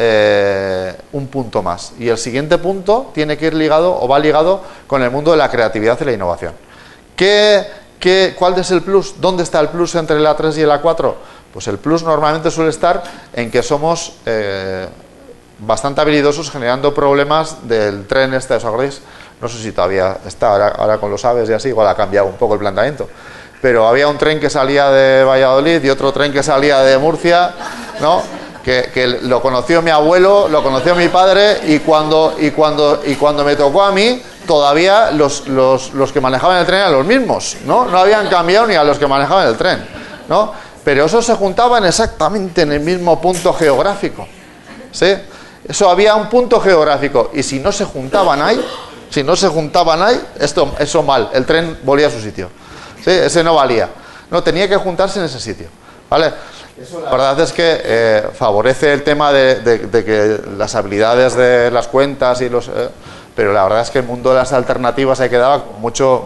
un punto más, y el siguiente punto tiene que ir ligado o va ligado con el mundo de la creatividad y la innovación. ¿Cuál es el plus? ¿Dónde está el plus entre el A3 y el A4? Pues el plus normalmente suele estar en que somos bastante habilidosos generando problemas del tren este, ¿os acordáis? No sé si todavía está, ahora con los aves y así, igual ha cambiado un poco el planteamiento. Pero había un tren que salía de Valladolid y otro tren que salía de Murcia, ¿no? Que lo conoció mi abuelo, lo conoció mi padre, y cuando me tocó a mí, todavía los que manejaban el tren eran los mismos, ¿no? No habían cambiado ni a los que manejaban el tren, ¿no? Pero esos se juntaban exactamente en el mismo punto geográfico, ¿sí? Eso había un punto geográfico, y si no se juntaban ahí, eso mal, el tren volvía a su sitio, ¿sí? Ese no valía, no, tenía que juntarse en ese sitio, ¿vale? La verdad es que favorece el tema de que las habilidades de las cuentas y los... pero la verdad es que el mundo de las alternativas ahí quedaba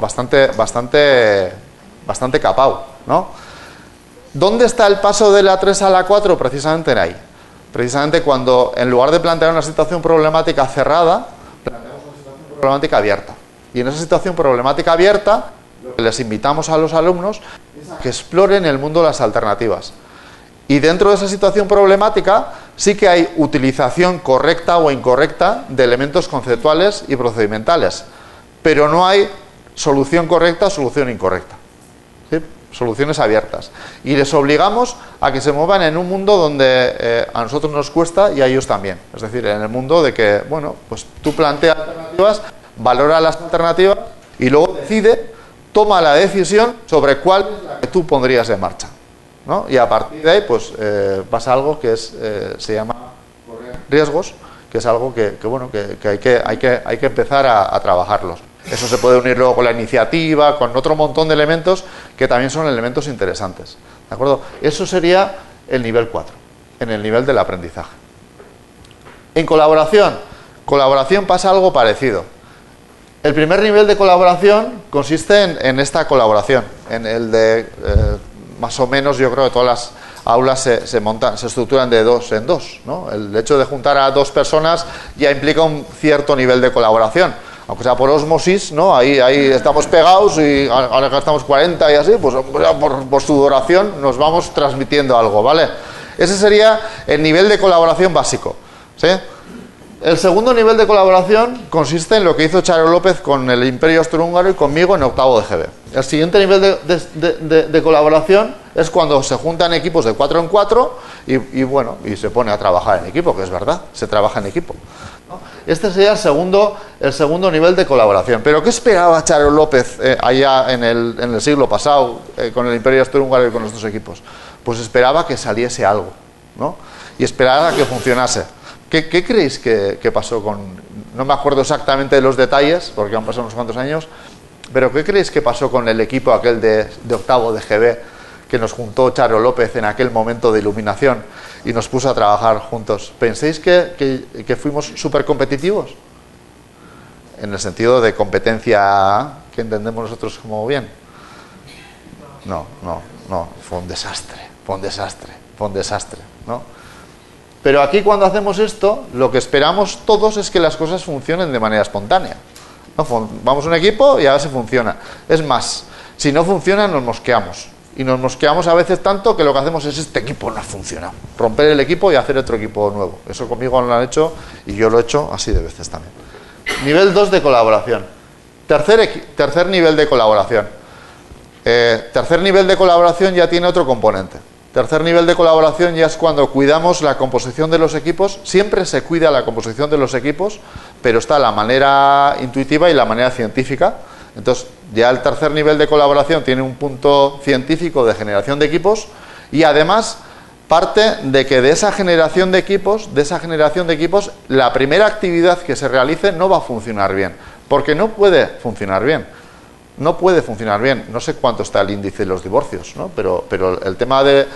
bastante capao, ¿no? ¿Dónde está el paso de la 3 a la 4? Precisamente en ahí. Precisamente cuando, en lugar de plantear una situación problemática cerrada, planteamos una situación problemática abierta. Y en esa situación problemática abierta, lo que les invitamos a los alumnos es a que exploren el mundo de las alternativas. Y dentro de esa situación problemática sí que hay utilización correcta o incorrecta de elementos conceptuales y procedimentales, pero no hay solución correcta o solución incorrecta. ¿Sí? Soluciones abiertas. Y les obligamos a que se muevan en un mundo donde a nosotros nos cuesta y a ellos también. Es decir, en el mundo de que, bueno, pues tú planteas alternativas, valora las alternativas y luego decide, toma la decisión sobre cuál es la que tú pondrías en marcha, ¿no? Y a partir de ahí pues pasa algo que es se llama riesgos, que es algo que hay que empezar a trabajarlos. Eso se puede unir luego con la iniciativa, con otro montón de elementos que también son elementos interesantes, ¿de acuerdo? Eso sería el nivel 4, en el nivel del aprendizaje. En colaboración pasa algo parecido. El primer nivel de colaboración consiste en esta colaboración, en el de más o menos, yo creo que todas las aulas se estructuran de 2 en 2, ¿no? El hecho de juntar a 2 personas ya implica un cierto nivel de colaboración, aunque sea por osmosis, ¿no? Ahí estamos pegados y ahora que estamos 40 y así, pues por sudoración nos vamos transmitiendo algo, ¿vale? Ese sería el nivel de colaboración básico, ¿sí? El segundo nivel de colaboración consiste en lo que hizo Charo López con el Imperio Austrohúngaro y conmigo en octavo de GB. El siguiente nivel de colaboración es cuando se juntan equipos de 4 en 4 y se pone a trabajar en equipo, que es verdad, se trabaja en equipo, ¿no? Este sería el segundo nivel de colaboración. ¿Pero qué esperaba Charo López allá en el siglo pasado con el Imperio Austrohúngaro y con nuestros equipos? Pues esperaba que saliese algo, ¿no? Y esperaba que funcionase. ¿Qué creéis que pasó con...? No me acuerdo exactamente de los detalles, porque han pasado unos cuantos años, pero ¿qué creéis que pasó con el equipo aquel de octavo de GB que nos juntó Charo López en aquel momento de iluminación y nos puso a trabajar juntos? ¿Pensáis que fuimos súper competitivos? En el sentido de competencia que entendemos nosotros como bien. No, fue un desastre, ¿no? Pero aquí cuando hacemos esto, lo que esperamos todos es que las cosas funcionen de manera espontánea, ¿no? Vamos a un equipo y a ver si funciona. Es más, si no funciona nos mosqueamos. Y nos mosqueamos a veces tanto que lo que hacemos es este equipo no ha funcionado. Romper el equipo y hacer otro equipo nuevo. Eso conmigo lo han hecho y yo lo he hecho así de veces también. Nivel 2 de colaboración. Tercer nivel de colaboración. Tercer nivel de colaboración ya tiene otro componente. Tercer nivel de colaboración ya es cuando cuidamos la composición de los equipos. Siempre se cuida la composición de los equipos, pero está la manera intuitiva y la manera científica. Entonces, ya el tercer nivel de colaboración tiene un punto científico de generación de equipos y además parte de que de esa generación de equipos, la primera actividad que se realice no va a funcionar bien, porque no puede funcionar bien. No puede funcionar bien. No sé cuánto está el índice de los divorcios, ¿no? Pero el tema de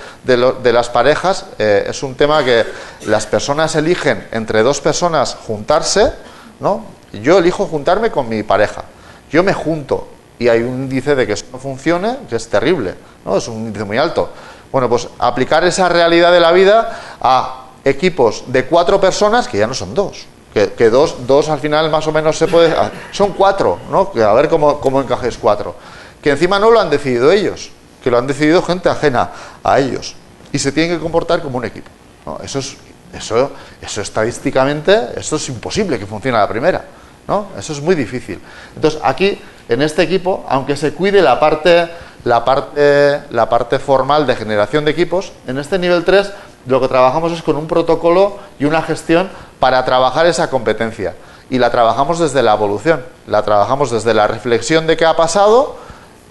las parejas es un tema que las personas eligen entre 2 personas juntarse, ¿no? Yo elijo juntarme con mi pareja. Yo me junto y hay un índice de que eso no funcione, que es terrible, ¿no? Es un índice muy alto. Bueno, pues aplicar esa realidad de la vida a equipos de 4 personas, que ya no son 2. Que dos al final más o menos se puede... Son 4, ¿no? Que a ver cómo encajes 4. Que encima no lo han decidido ellos, que lo han decidido gente ajena a ellos. Y se tienen que comportar como un equipo, ¿no? Eso estadísticamente, eso es imposible que funcione a la primera, ¿no? Eso es muy difícil. Entonces aquí, en este equipo, aunque se cuide la parte formal de generación de equipos, en este nivel 3 lo que trabajamos es con un protocolo y una gestión para trabajar esa competencia. Y la trabajamos desde la evolución, la trabajamos desde la reflexión de qué ha pasado,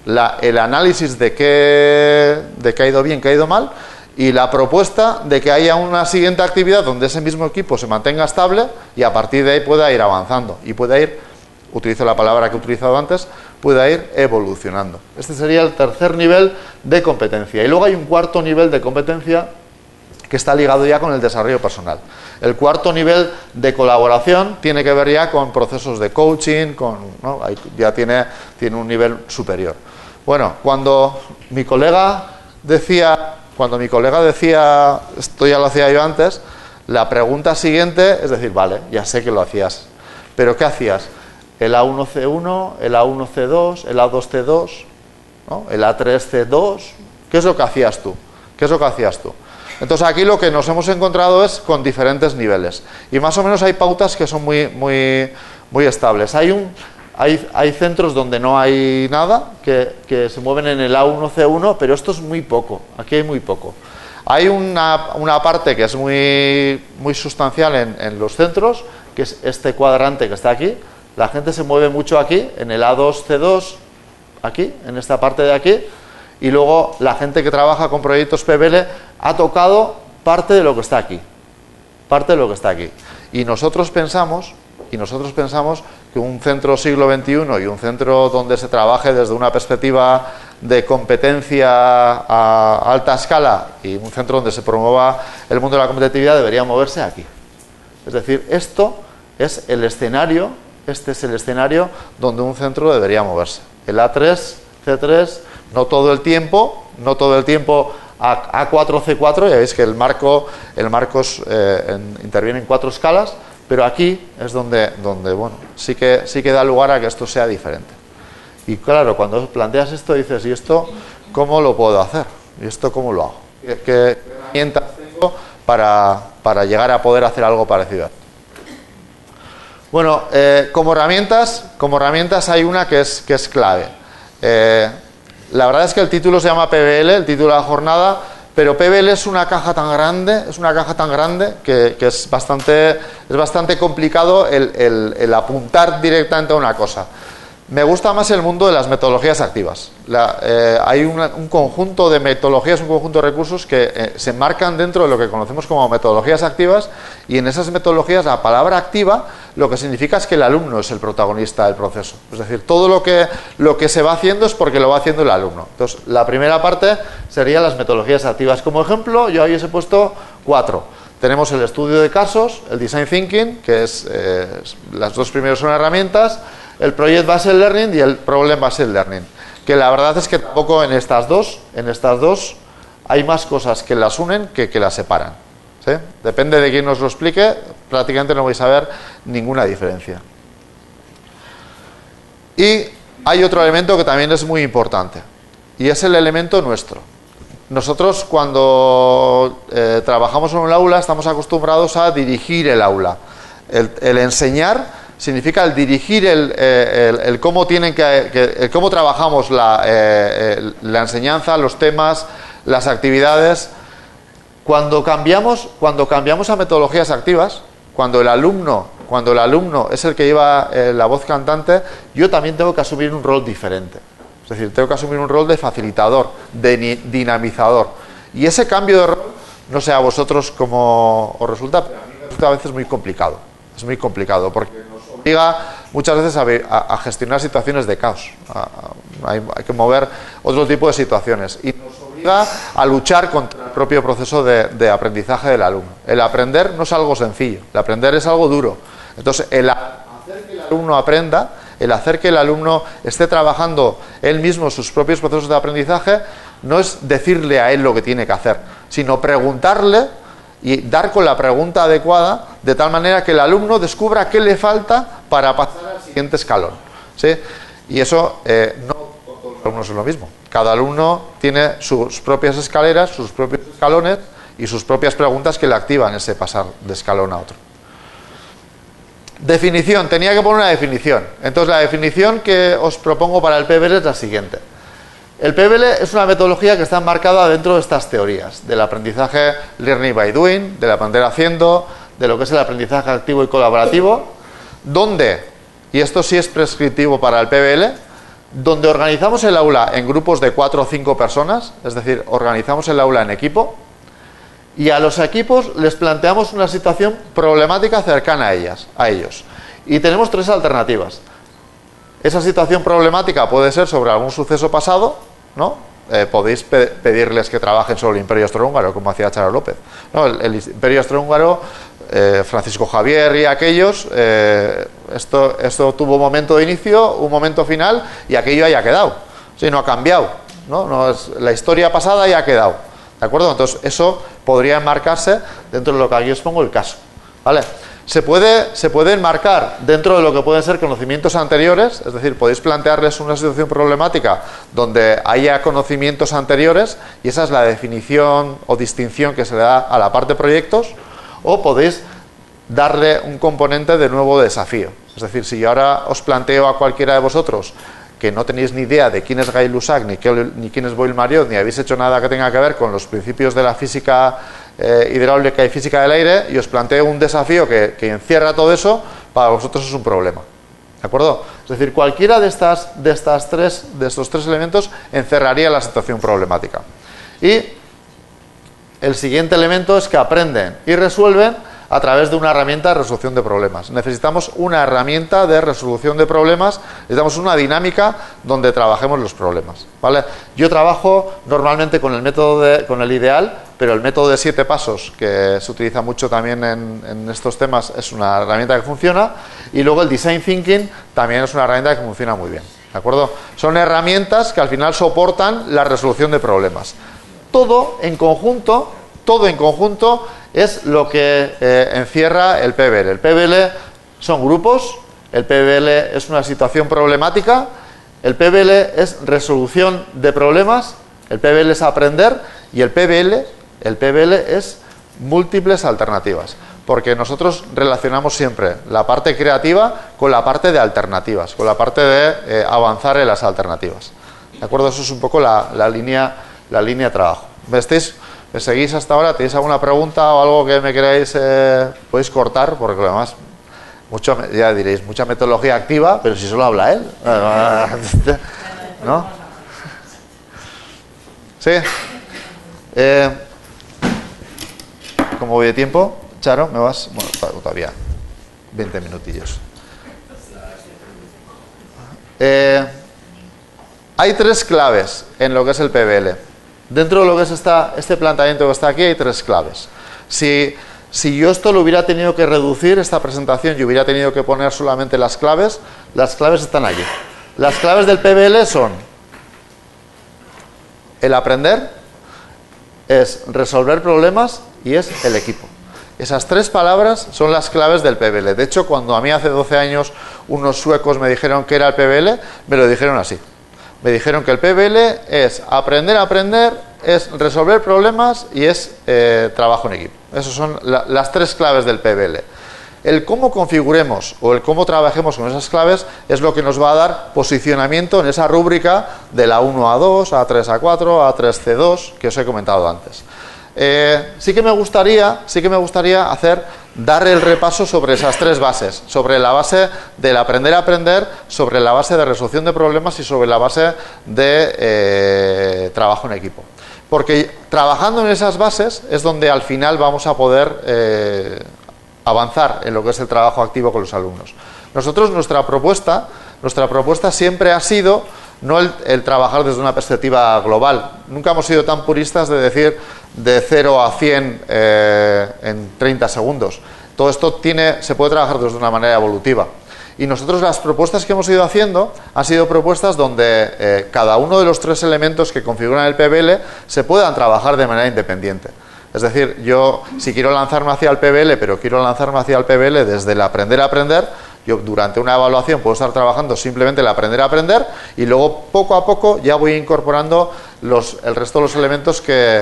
el análisis de qué ha ido bien, qué ha ido mal, y la propuesta de que haya una siguiente actividad donde ese mismo equipo se mantenga estable y a partir de ahí pueda ir avanzando y pueda ir utilizo la palabra que he utilizado antes, pueda ir evolucionando. Este sería el tercer nivel de competencia. Y luego hay un cuarto nivel de competencia que está ligado ya con el desarrollo personal. El cuarto nivel de colaboración tiene que ver ya con procesos de coaching, ¿no? Ya tiene un nivel superior. Bueno, cuando mi colega decía, esto ya lo hacía yo antes, la pregunta siguiente es decir, vale, ya sé que lo hacías, pero ¿qué hacías? El A1C1, el A1C2, el A2C2, ¿no? El A3C2, ¿qué es lo que hacías tú? ¿Qué es lo que hacías tú? Entonces aquí lo que nos hemos encontrado es con diferentes niveles y más o menos hay pautas que son muy estables. Hay centros donde no hay nada, que se mueven en el A1C1, pero esto es muy poco, aquí hay muy poco. Hay una parte que es muy sustancial en los centros, que es este cuadrante que está aquí. La gente se mueve mucho aquí, en el A2C2, aquí, en esta parte de aquí, y luego la gente que trabaja con proyectos PBL ha tocado parte de lo que está aquí. Parte de lo que está aquí. Y nosotros pensamos que un centro siglo XXI y un centro donde se trabaje desde una perspectiva de competencia a alta escala y un centro donde se promueva el mundo de la competitividad debería moverse aquí. Es decir, esto es el escenario, este es el escenario donde un centro debería moverse. El A3, C3, no todo el tiempo A4, C4, ya veis que el marco interviene en 4 escalas, pero aquí es donde bueno, sí que da lugar a que esto sea diferente. Y claro, cuando planteas esto dices, ¿y esto cómo lo puedo hacer? ¿Y esto cómo lo hago? ¿Qué herramientas tengo para llegar a poder hacer algo parecido a esto? Bueno, como herramientas hay una que es clave. La verdad es que el título se llama PBL, el título de la jornada, pero PBL es una caja tan grande, que es bastante complicado el apuntar directamente a una cosa. Me gusta más el mundo de las metodologías activas. Hay un conjunto de metodologías, un conjunto de recursos que se enmarcan dentro de lo que conocemos como metodologías activas, y en esas metodologías la palabra activa lo que significa es que el alumno es el protagonista del proceso. Es decir, todo lo que se va haciendo es porque lo va haciendo el alumno. Entonces, la primera parte serían las metodologías activas. Como ejemplo, yo ahí os he puesto 4. Tenemos el estudio de casos, el design thinking, que las dos primeros son herramientas, el project based learning y el problem based learning, que la verdad es que tampoco en estas dos hay más cosas que las unen que las separan, ¿sí? Depende de quién nos lo explique, prácticamente no vais a ver ninguna diferencia. Y hay otro elemento que también es muy importante, y es el elemento nuestro. Nosotros cuando trabajamos en un aula estamos acostumbrados a dirigir el aula. El enseñar significa el dirigir el cómo el cómo trabajamos la enseñanza, los temas, las actividades. Cuando cambiamos a metodologías activas, cuando el alumno es el que lleva la voz cantante, yo también tengo que asumir un rol diferente. Es decir, tengo que asumir un rol de facilitador, de dinamizador. Y ese cambio de rol, no sé a vosotros cómo os resulta, pero a mí me resulta a veces muy complicado. Es muy complicado porque nos obliga muchas veces a gestionar situaciones de caos. Hay que mover otro tipo de situaciones. Y nos obliga a luchar contra el propio proceso de aprendizaje del alumno. El aprender no es algo sencillo, el aprender es algo duro. Entonces, el hacer que el alumno aprenda, el hacer que el alumno esté trabajando él mismo sus propios procesos de aprendizaje, no es decirle a él lo que tiene que hacer, sino preguntarle y dar con la pregunta adecuada, de tal manera que el alumno descubra qué le falta para pasar al siguiente escalón, ¿sí? Y eso no con todos los alumnos es lo mismo. Cada alumno tiene sus propias escaleras, sus propios escalones y sus propias preguntas que le activan ese pasar de escalón a otro. Definición, tenía que poner una definición. Entonces la definición que os propongo para el PBL es la siguiente. El PBL es una metodología que está enmarcada dentro de estas teorías, del aprendizaje learning by doing, del aprender haciendo, de lo que es el aprendizaje activo y colaborativo, donde, y esto sí es prescriptivo para el PBL, donde organizamos el aula en grupos de 4 o 5 personas, es decir, organizamos el aula en equipo, y a los equipos les planteamos una situación problemática cercana a ellos. Y tenemos 3 alternativas. Esa situación problemática puede ser sobre algún suceso pasado, ¿no? Podéis pedirles que trabajen sobre el Imperio Austrohúngaro, como hacía Charo López, ¿no? El Imperio Austrohúngaro, Francisco Javier y aquellos, esto tuvo un momento de inicio, un momento final, y aquello haya quedado. Sí, no ha cambiado, ¿no? No es, la historia pasada ya ha quedado, ¿de acuerdo? Entonces, eso podría enmarcarse dentro de lo que aquí os pongo el caso, ¿vale? Se puede enmarcar dentro de lo que pueden ser conocimientos anteriores, es decir, podéis plantearles una situación problemática donde haya conocimientos anteriores, y esa es la definición o distinción que se le da a la parte proyectos, o podéis darle un componente de nuevo desafío. Es decir, si yo ahora os planteo a cualquiera de vosotros que no tenéis ni idea de quién es Guy Lussac, ni quién es Boyle-Mariot, ni habéis hecho nada que tenga que ver con los principios de la física hidráulica y física del aire, y os planteo un desafío que encierra todo eso, para vosotros es un problema, ¿de acuerdo? Es decir, cualquiera de estos tres elementos encerraría la situación problemática. Y el siguiente elemento es que aprenden y resuelven a través de una herramienta de resolución de problemas. Necesitamos una herramienta de resolución de problemas, necesitamos una dinámica donde trabajemos los problemas, ¿vale? Yo trabajo normalmente con el método con el ideal, pero el método de 7 pasos, que se utiliza mucho también en estos temas, es una herramienta que funciona, y luego el design thinking también es una herramienta que funciona muy bien, ¿de acuerdo? Son herramientas que al final soportan la resolución de problemas. Todo en conjunto es lo que encierra el PBL. El PBL son grupos, el PBL es una situación problemática, el PBL es resolución de problemas, el PBL es aprender, y el PBL es múltiples alternativas, porque nosotros relacionamos siempre la parte creativa con la parte de alternativas, con la parte de avanzar en las alternativas, ¿de acuerdo? Eso es un poco la línea de trabajo. ¿Me seguís hasta ahora? ¿Tenéis alguna pregunta o algo que me queráis? Podéis cortar, porque además, ya diréis, mucha metodología activa, pero si solo habla él. ¿No? ¿Sí? ¿Cómo voy de tiempo? Charo, ¿me vas? Bueno, todavía 20 minutillos. Hay 3 claves en lo que es el PBL. Dentro de lo que es este planteamiento que está aquí, hay 3 claves. Si yo esto lo hubiera tenido que reducir, esta presentación, yo hubiera tenido que poner solamente las claves están aquí. Las claves del PBL son: el aprender, es resolver problemas, y es el equipo. Esas 3 palabras son las claves del PBL. De hecho, cuando a mí hace 12 años unos suecos me dijeron que era el PBL, me lo dijeron así. Me dijeron que el PBL es aprender a aprender, es resolver problemas y es trabajo en equipo. Esas son las 3 claves del PBL. El cómo configuremos o el cómo trabajemos con esas claves es lo que nos va a dar posicionamiento en esa rúbrica de la 1 a 2, A3 a 4, A3 C2 que os he comentado antes. Sí que me gustaría dar el repaso sobre esas 3 bases, sobre la base del aprender a aprender, sobre la base de resolución de problemas y sobre la base de trabajo en equipo. Porque trabajando en esas bases es donde al final vamos a poder avanzar en lo que es el trabajo activo con los alumnos. Nosotros, nuestra propuesta siempre ha sido no el trabajar desde una perspectiva global. Nunca hemos sido tan puristas de decir de 0 a 100 en 30 segundos. Todo esto se puede trabajar desde una manera evolutiva. Y nosotros las propuestas que hemos ido haciendo han sido propuestas donde cada uno de los 3 elementos que configuran el PBL se puedan trabajar de manera independiente. Es decir, yo si quiero lanzarme hacia el PBL, pero quiero lanzarme hacia el PBL desde el aprender a aprender, yo durante una evaluación puedo estar trabajando simplemente el aprender a aprender, y luego poco a poco ya voy incorporando el resto de los elementos que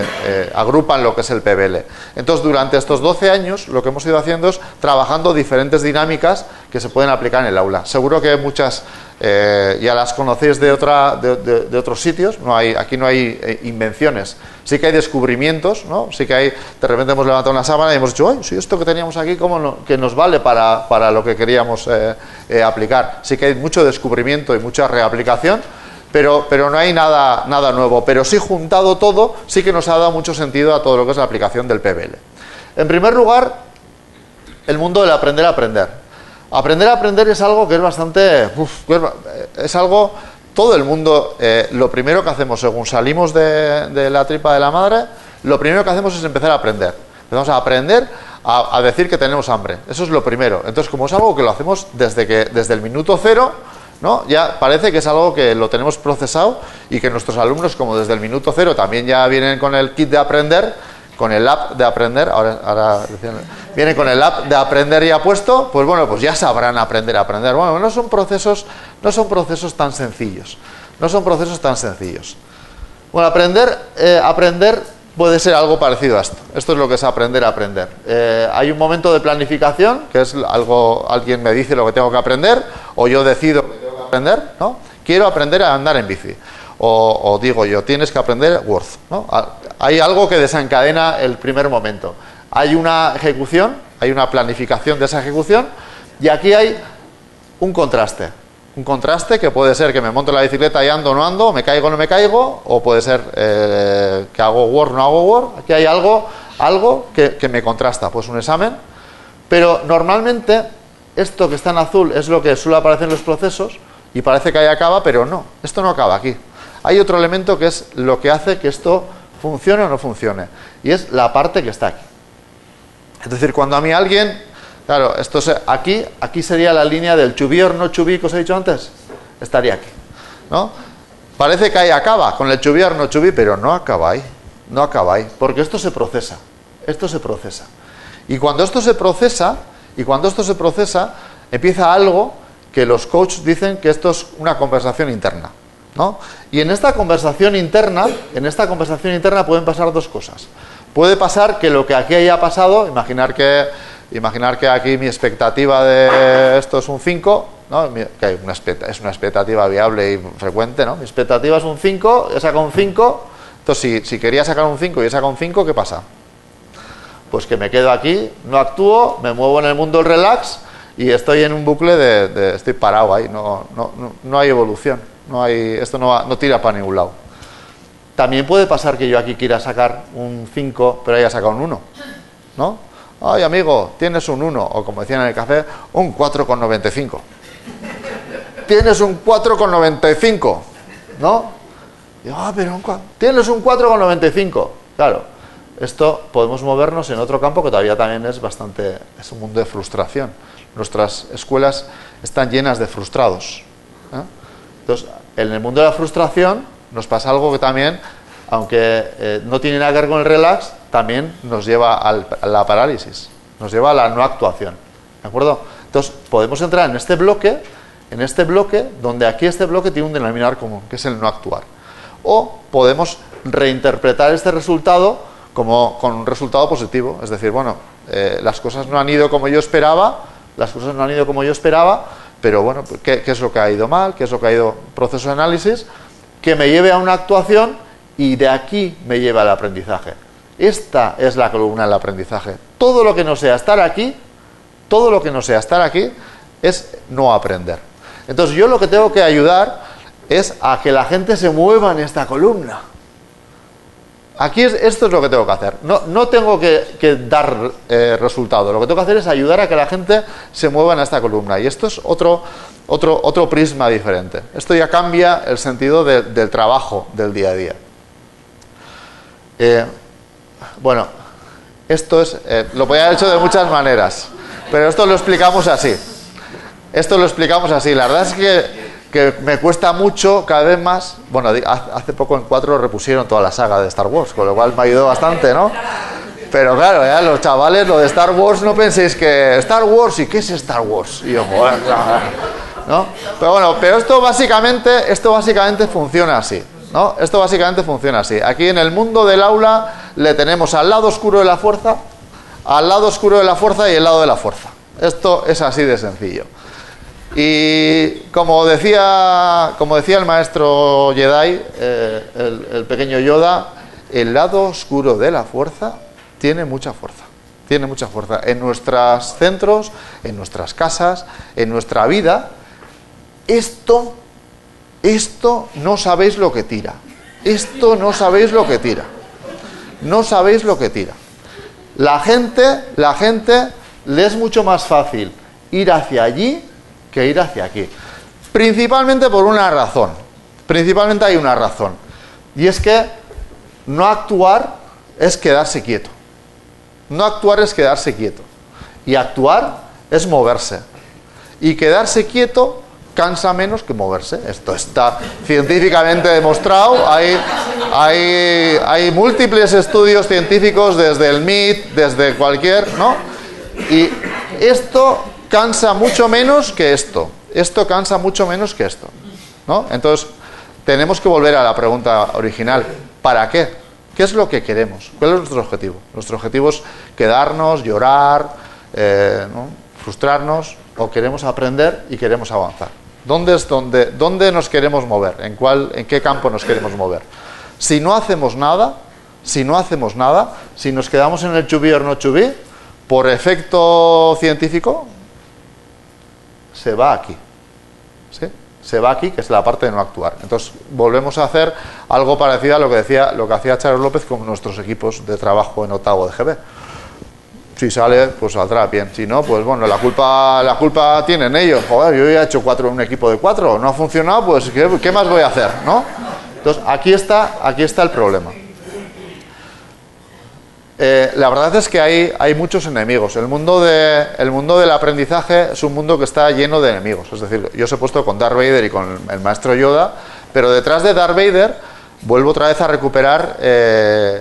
agrupan lo que es el PBL. Entonces, durante estos 12 años lo que hemos ido haciendo es trabajando diferentes dinámicas que se pueden aplicar en el aula. Seguro que muchas ya las conocéis de otros sitios. Aquí no hay invenciones. Sí que hay descubrimientos, ¿no? Sí que hay, de repente hemos levantado una sábana y hemos dicho, ¡ay, si esto que teníamos aquí, cómo no, que nos vale para lo que queríamos aplicar! Sí que hay mucho descubrimiento y mucha reaplicación, pero no hay nada nuevo. Pero sí, juntado todo, sí que nos ha dado mucho sentido a todo lo que es la aplicación del PBL. En primer lugar, el mundo del aprender a aprender. Aprender a aprender es algo que es bastante... es algo... Todo el mundo, lo primero que hacemos según salimos de la tripa de la madre, lo primero que hacemos es empezar a aprender. Empezamos a aprender a decir que tenemos hambre. Eso es lo primero. Entonces, como es algo que lo hacemos desde el minuto cero, ¿no? Ya parece que es algo que lo tenemos procesado y que nuestros alumnos, como desde el minuto cero, también ya vienen con el kit de aprender, con el app de aprender, ahora vienen con el app de aprender ya puesto, pues bueno, pues ya sabrán aprender a aprender. Bueno, no son procesos tan sencillos. No son procesos tan sencillos. Bueno, aprender puede ser algo parecido a esto. Esto es lo que es aprender a aprender. Hay un momento de planificación, que es algo, alguien me dice lo que tengo que aprender, o yo decido que tengo que aprender, ¿no? Quiero aprender a andar en bici. O digo yo, tienes que aprender Word, ¿no? Hay algo que desencadena el primer momento. Hay una ejecución, hay una planificación de esa ejecución, y aquí hay un contraste. Un contraste que puede ser que me monto en la bicicleta y ando o no ando, me caigo o no me caigo, o puede ser que hago Word o no hago Word. Aquí hay algo que me contrasta, pues un examen. Pero normalmente esto que está en azul es lo que suele aparecer en los procesos y parece que ahí acaba, pero no, esto no acaba aquí. Hay otro elemento que es lo que hace que esto funcione o no funcione, y es la parte que está aquí. Es decir, cuando a mí alguien... Claro, aquí sería la línea del to be or not to be que os he dicho antes. Estaría aquí, ¿no? Parece que ahí acaba con el to be or not to be, pero no acaba ahí. No acaba ahí, porque esto se procesa. Esto se procesa. Y cuando esto se procesa, empieza algo que los coaches dicen que esto es una conversación interna, ¿no? Y en esta conversación interna pueden pasar dos cosas. Puede pasar que lo que aquí haya pasado, imaginar que aquí mi expectativa de esto es un 5, ¿no? Que es una expectativa viable y frecuente, ¿no? Mi expectativa es un 5, he sacado un 5, entonces si quería sacar un 5 y he sacado un 5, ¿qué pasa? Pues que me quedo aquí, no actúo, me muevo en el mundo del relax y estoy en un bucle estoy parado ahí, no hay evolución, esto no tira para ningún lado. También puede pasar que yo aquí quiera sacar un 5, pero haya sacado un 1, ¿no? Ay, amigo, tienes un 1, o como decían en el café, un 4,95. Tienes un 4,95, ¿no? Y, pero tienes un 4,95. Claro, esto podemos movernos en otro campo que todavía también es un mundo de frustración. Nuestras escuelas están llenas de frustrados, ¿eh? Entonces, en el mundo de la frustración nos pasa algo que también, aunque no tiene nada que ver con el relax, también nos lleva a la parálisis, nos lleva a la no actuación, ¿de acuerdo? Entonces, podemos entrar en este bloque, donde aquí este bloque tiene un denominador común, que es el no actuar. O podemos reinterpretar este resultado con un resultado positivo, es decir, bueno, las cosas no han ido como yo esperaba, pero bueno, ¿qué es lo que ha ido mal? ¿Qué es lo que ha ido? Proceso de análisis que me lleve a una actuación y de aquí me lleva al aprendizaje. Esta es la columna del aprendizaje. Todo lo que no sea estar aquí es no aprender. Entonces yo lo que tengo que ayudar es a que la gente se mueva en esta columna. Esto es lo que tengo que hacer. No tengo que dar resultado. Lo que tengo que hacer es ayudar a que la gente se mueva en esta columna. Y esto es otro prisma diferente. Esto ya cambia el sentido del trabajo del día a día. Bueno, esto es... lo podía haber hecho de muchas maneras, pero esto lo explicamos así. La verdad es que me cuesta mucho cada vez más. Bueno, hace poco en 4 repusieron toda la saga de Star Wars, con lo cual me ayudó bastante, ¿no? Pero claro, ya los chavales, lo de Star Wars, no penséis que Star Wars, ¿y qué es Star Wars? Y yo, joder, ¿no? Pero bueno, esto básicamente funciona así, ¿no? Esto básicamente funciona así. Aquí en el mundo del aula le tenemos al lado oscuro de la fuerza, y el lado de la fuerza. Esto es así de sencillo. Y como decía el maestro Jedi, el pequeño Yoda, el lado oscuro de la fuerza tiene mucha fuerza. En nuestros centros, en nuestras casas, en nuestra vida, esto no sabéis lo que tira. La gente le es mucho más fácil ir hacia allí que ir hacia aquí. Principalmente por una razón. Principalmente hay una razón. Y es que no actuar es quedarse quieto. No actuar es quedarse quieto. Y actuar es moverse. Y quedarse quieto cansa menos que moverse. Esto está científicamente demostrado. Hay múltiples estudios científicos desde el MIT, desde cualquier, ¿no? Y esto cansa mucho menos que esto. Esto cansa mucho menos que esto, ¿no? Entonces, tenemos que volver a la pregunta original. ¿Para qué? ¿Qué es lo que queremos? ¿Cuál es nuestro objetivo? Nuestro objetivo es quedarnos, llorar, ¿no? Frustrarnos, o queremos aprender y queremos avanzar. ¿Dónde nos queremos mover? ¿En qué campo nos queremos mover? Si no hacemos nada, si nos quedamos en el to be or not to be, por efecto científico, se va aquí. ¿Sí? Se va aquí, que es la parte de no actuar. Entonces, volvemos a hacer algo parecido a lo que hacía Charo López con nuestros equipos de trabajo en octavo de GB. Si sale, pues saldrá bien. Si no, pues bueno, la culpa tienen ellos. Joder, yo ya he hecho un equipo de 4, no ha funcionado, pues ¿qué más voy a hacer? ¿No? Entonces, aquí está el problema. La verdad es que hay muchos enemigos. El mundo del aprendizaje es un mundo que está lleno de enemigos. Es decir, yo os he puesto con Darth Vader y con el maestro Yoda, pero detrás de Darth Vader vuelvo otra vez a recuperar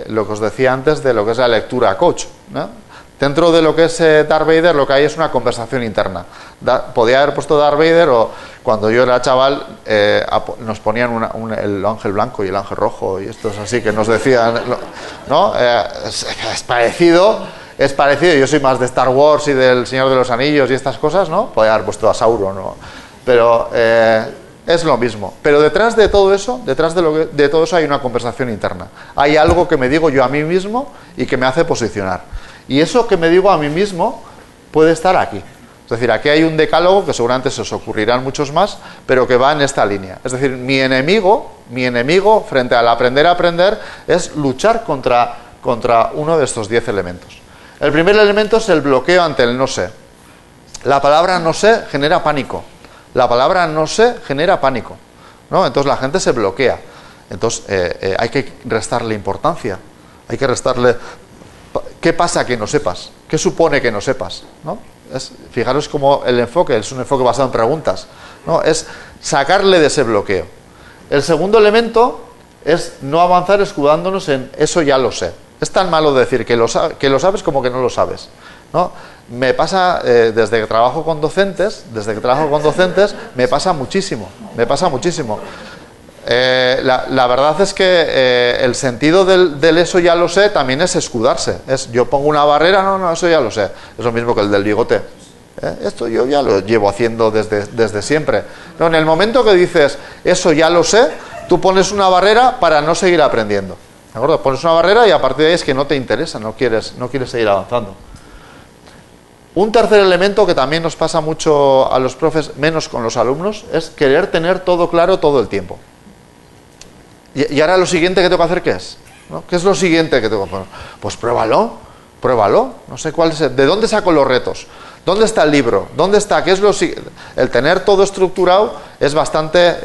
lo que os decía antes de lo que es la lectura coach, ¿no? Dentro de lo que es Darth Vader, lo que hay es una conversación interna. Podía haber puesto Darth Vader, o cuando yo era chaval nos ponían el ángel blanco y el ángel rojo y estos así que nos decían, ¿no? Es parecido. Yo soy más de Star Wars y del Señor de los Anillos y estas cosas, ¿no? Podía haber puesto a Sauron, ¿no? Pero es lo mismo. Pero detrás de todo eso, de todo eso hay una conversación interna. Hay algo que me digo yo a mí mismo y que me hace posicionar. Y eso que me digo a mí mismo puede estar aquí. Es decir, aquí hay un decálogo que seguramente se os ocurrirán muchos más, pero que va en esta línea. Es decir, mi enemigo frente al aprender a aprender es luchar contra uno de estos 10 elementos. El primer elemento es el bloqueo ante el no sé. La palabra no sé genera pánico. La palabra no sé genera pánico, ¿no? Entonces la gente se bloquea. Entonces hay que restarle importancia. Hay que restarle... ¿Qué pasa que no sepas? ¿Qué supone que no sepas? ¿No? Fijaros cómo el enfoque es un enfoque basado en preguntas, ¿no? Es sacarle de ese bloqueo. El segundo elemento es no avanzar escudándonos en eso ya lo sé. Es tan malo decir que lo sabes como que no lo sabes, ¿no? Me pasa desde que trabajo con docentes, me pasa muchísimo. La verdad es que el sentido del eso ya lo sé también es escudarse. Yo pongo una barrera, no, eso ya lo sé. Es lo mismo que el del bigote. Esto yo ya lo llevo haciendo desde siempre. No, en el momento que dices eso ya lo sé, tú pones una barrera para no seguir aprendiendo. ¿De acuerdo? Pones una barrera y a partir de ahí es que no te interesa, no quieres seguir avanzando. Un tercer elemento que también nos pasa mucho a los profes, menos con los alumnos, es querer tener todo claro todo el tiempo. Y ahora lo siguiente que tengo que hacer, ¿qué es? ¿No? ¿Qué es lo siguiente que tengo que hacer? Pues pruébalo. No sé cuál es. ¿De dónde saco los retos? ¿Dónde está el libro? ¿Dónde está? ¿Qué es lo siguiente? El tener todo estructurado es bastante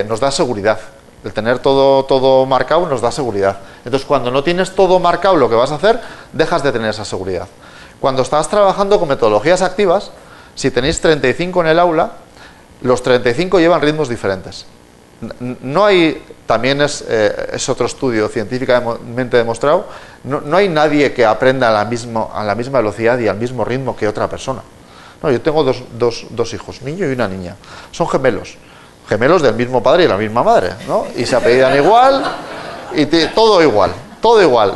nos da seguridad. El tener todo marcado nos da seguridad. Entonces, cuando no tienes todo marcado lo que vas a hacer, dejas de tener esa seguridad. Cuando estás trabajando con metodologías activas, si tenéis 35 en el aula, los 35 llevan ritmos diferentes. No hay, también es otro estudio científicamente demostrado, no hay nadie que aprenda a la misma velocidad y al mismo ritmo que otra persona. No, yo tengo dos hijos, niño y una niña. Son gemelos del mismo padre y la misma madre, ¿no? Y se apellidan igual, y todo igual.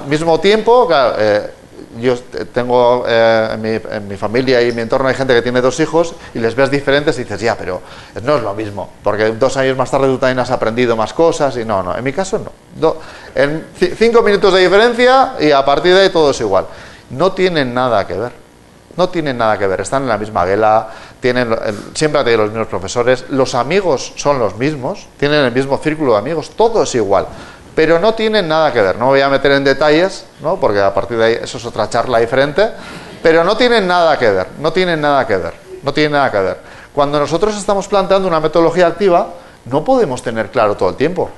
Mismo tiempo, claro, yo tengo en mi familia y en mi entorno hay gente que tiene 2 hijos y les ves diferentes y dices, ya, pero no es lo mismo, porque 2 años más tarde tú también has aprendido más cosas y no, en mi caso no. En 5 minutos de diferencia y a partir de ahí todo es igual. No tienen nada que ver, están en la misma vela, siempre han tenido los mismos profesores, los amigos son los mismos, tienen el mismo círculo de amigos, todo es igual. Pero no tienen nada que ver. No voy a meter en detalles, ¿no? Porque a partir de ahí eso es otra charla diferente, Pero no tienen nada que ver, no tienen nada que ver, no tienen nada que ver. Cuando nosotros estamos planteando una metodología activa, no podemos tener claro todo el tiempo.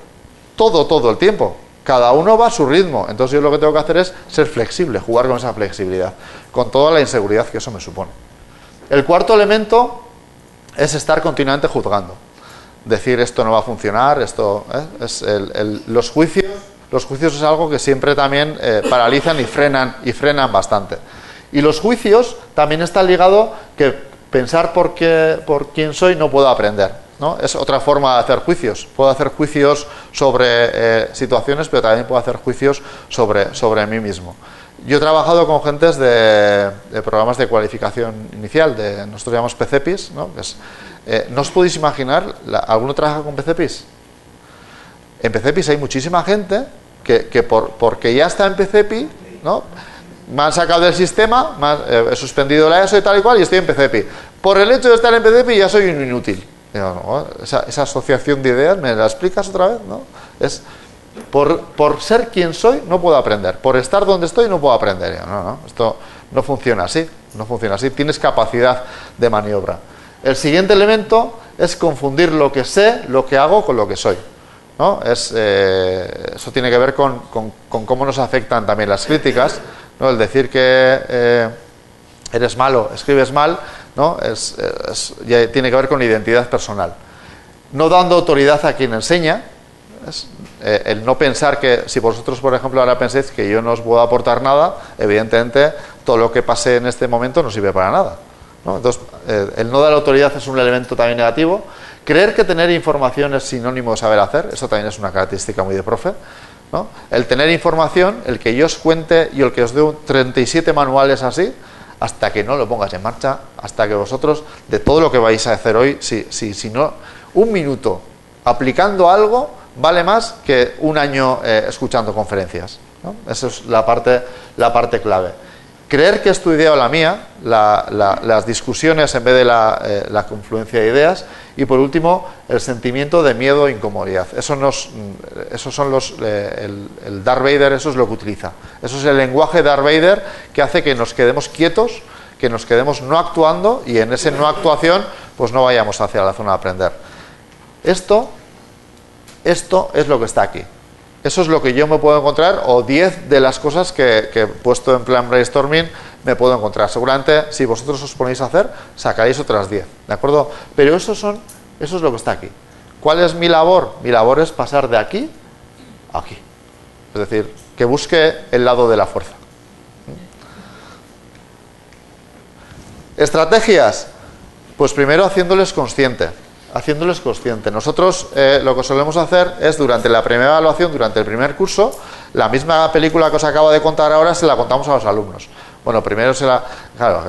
Todo el tiempo. Cada uno va a su ritmo. Entonces yo lo que tengo que hacer es ser flexible, jugar con esa flexibilidad, con toda la inseguridad que eso me supone. El cuarto elemento es estar continuamente juzgando. Decir esto no va a funcionar, esto es los juicios es algo que siempre también paralizan y frenan bastante. Y los juicios también están ligados que pensar por quién soy no puedo aprender, ¿no? Es otra forma de hacer juicios. Puedo hacer juicios sobre situaciones, pero también puedo hacer juicios sobre mí mismo. Yo he trabajado con gentes de programas de cualificación inicial, nosotros llamamos PCPIs, ¿no? ¿No os podéis imaginar? ¿Alguno trabaja con PCPIs? En PCPIs hay muchísima gente que porque ya está en PCPI, ¿no? Me han sacado del sistema, he suspendido la ESO y tal y cual, y estoy en PCPI. Por el hecho de estar en PCPI ya soy un inútil. No, esa asociación de ideas, ¿me la explicas otra vez? ¿No? Es por ser quien soy no puedo aprender. Por estar donde estoy no puedo aprender. No, esto no funciona así. No funciona así. Tienes capacidad de maniobra. El siguiente elemento es confundir lo que sé, lo que hago con lo que soy, ¿no? Eso tiene que ver con cómo nos afectan también las críticas, ¿no? El decir que eres malo, escribes mal, ¿no? Ya tiene que ver con identidad personal. No dando autoridad a quien enseña, el no pensar que, si vosotros, por ejemplo, ahora pensáis que yo no os puedo aportar nada, evidentemente todo lo que pase en este momento no sirve para nada, ¿no? Entonces, el no dar autoridad es un elemento también negativo. Creer que tener información es sinónimo de saber hacer, eso también es una característica muy de profe, ¿no? El tener información, el que yo os cuente y el que os dé 37 manuales así, hasta que no lo pongas en marcha, hasta que vosotros, de todo lo que vais a hacer hoy, si no, un minuto aplicando algo vale más que un año escuchando conferencias, ¿no? Esa es la parte clave. Creer que es tu idea o la mía, las discusiones en vez de la confluencia de ideas, y por último el sentimiento de miedo e incomodidad. Esos son el Darth Vader, eso es lo que utiliza. Eso es el lenguaje Darth Vader que hace que nos quedemos quietos, que nos quedemos no actuando, y en esa no actuación pues no vayamos hacia la zona de aprender. Esto es lo que está aquí. Eso es lo que yo me puedo encontrar, o 10 de las cosas que he puesto en plan brainstorming me puedo encontrar. Seguramente, si vosotros os ponéis a hacer, sacaréis otras 10, ¿de acuerdo? Pero eso es lo que está aquí. ¿Cuál es mi labor? Mi labor es pasar de aquí a aquí. Es decir, que busque el lado de la fuerza. ¿Estrategias? Pues primero haciéndoles consciente. Nosotros lo que solemos hacer es, durante la primera evaluación, durante el primer curso, la misma película que os acabo de contar ahora se la contamos a los alumnos. Bueno, primero claro,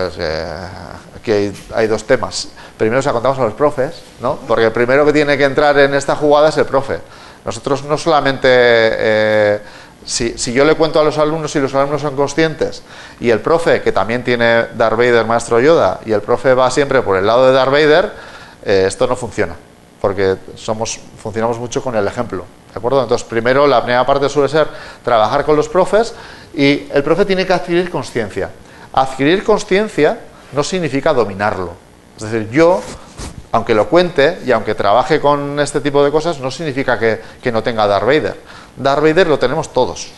aquí hay dos temas. Primero se la contamos a los profes, ¿no? Porque el primero que tiene que entrar en esta jugada es el profe. Nosotros no solamente... Si yo le cuento a los alumnos y los alumnos son conscientes, y el profe, que también tiene Darth Vader, Maestro Yoda, y el profe va siempre por el lado de Darth Vader, esto no funciona, porque funcionamos mucho con el ejemplo, ¿de acuerdo? Entonces, primero, la primera parte suele ser trabajar con los profes, y el profe tiene que adquirir consciencia. Adquirir consciencia no significa dominarlo. Es decir, yo, aunque lo cuente y aunque trabaje con este tipo de cosas, no significa que no tenga Darth Vader. Darth Vader lo tenemos todos.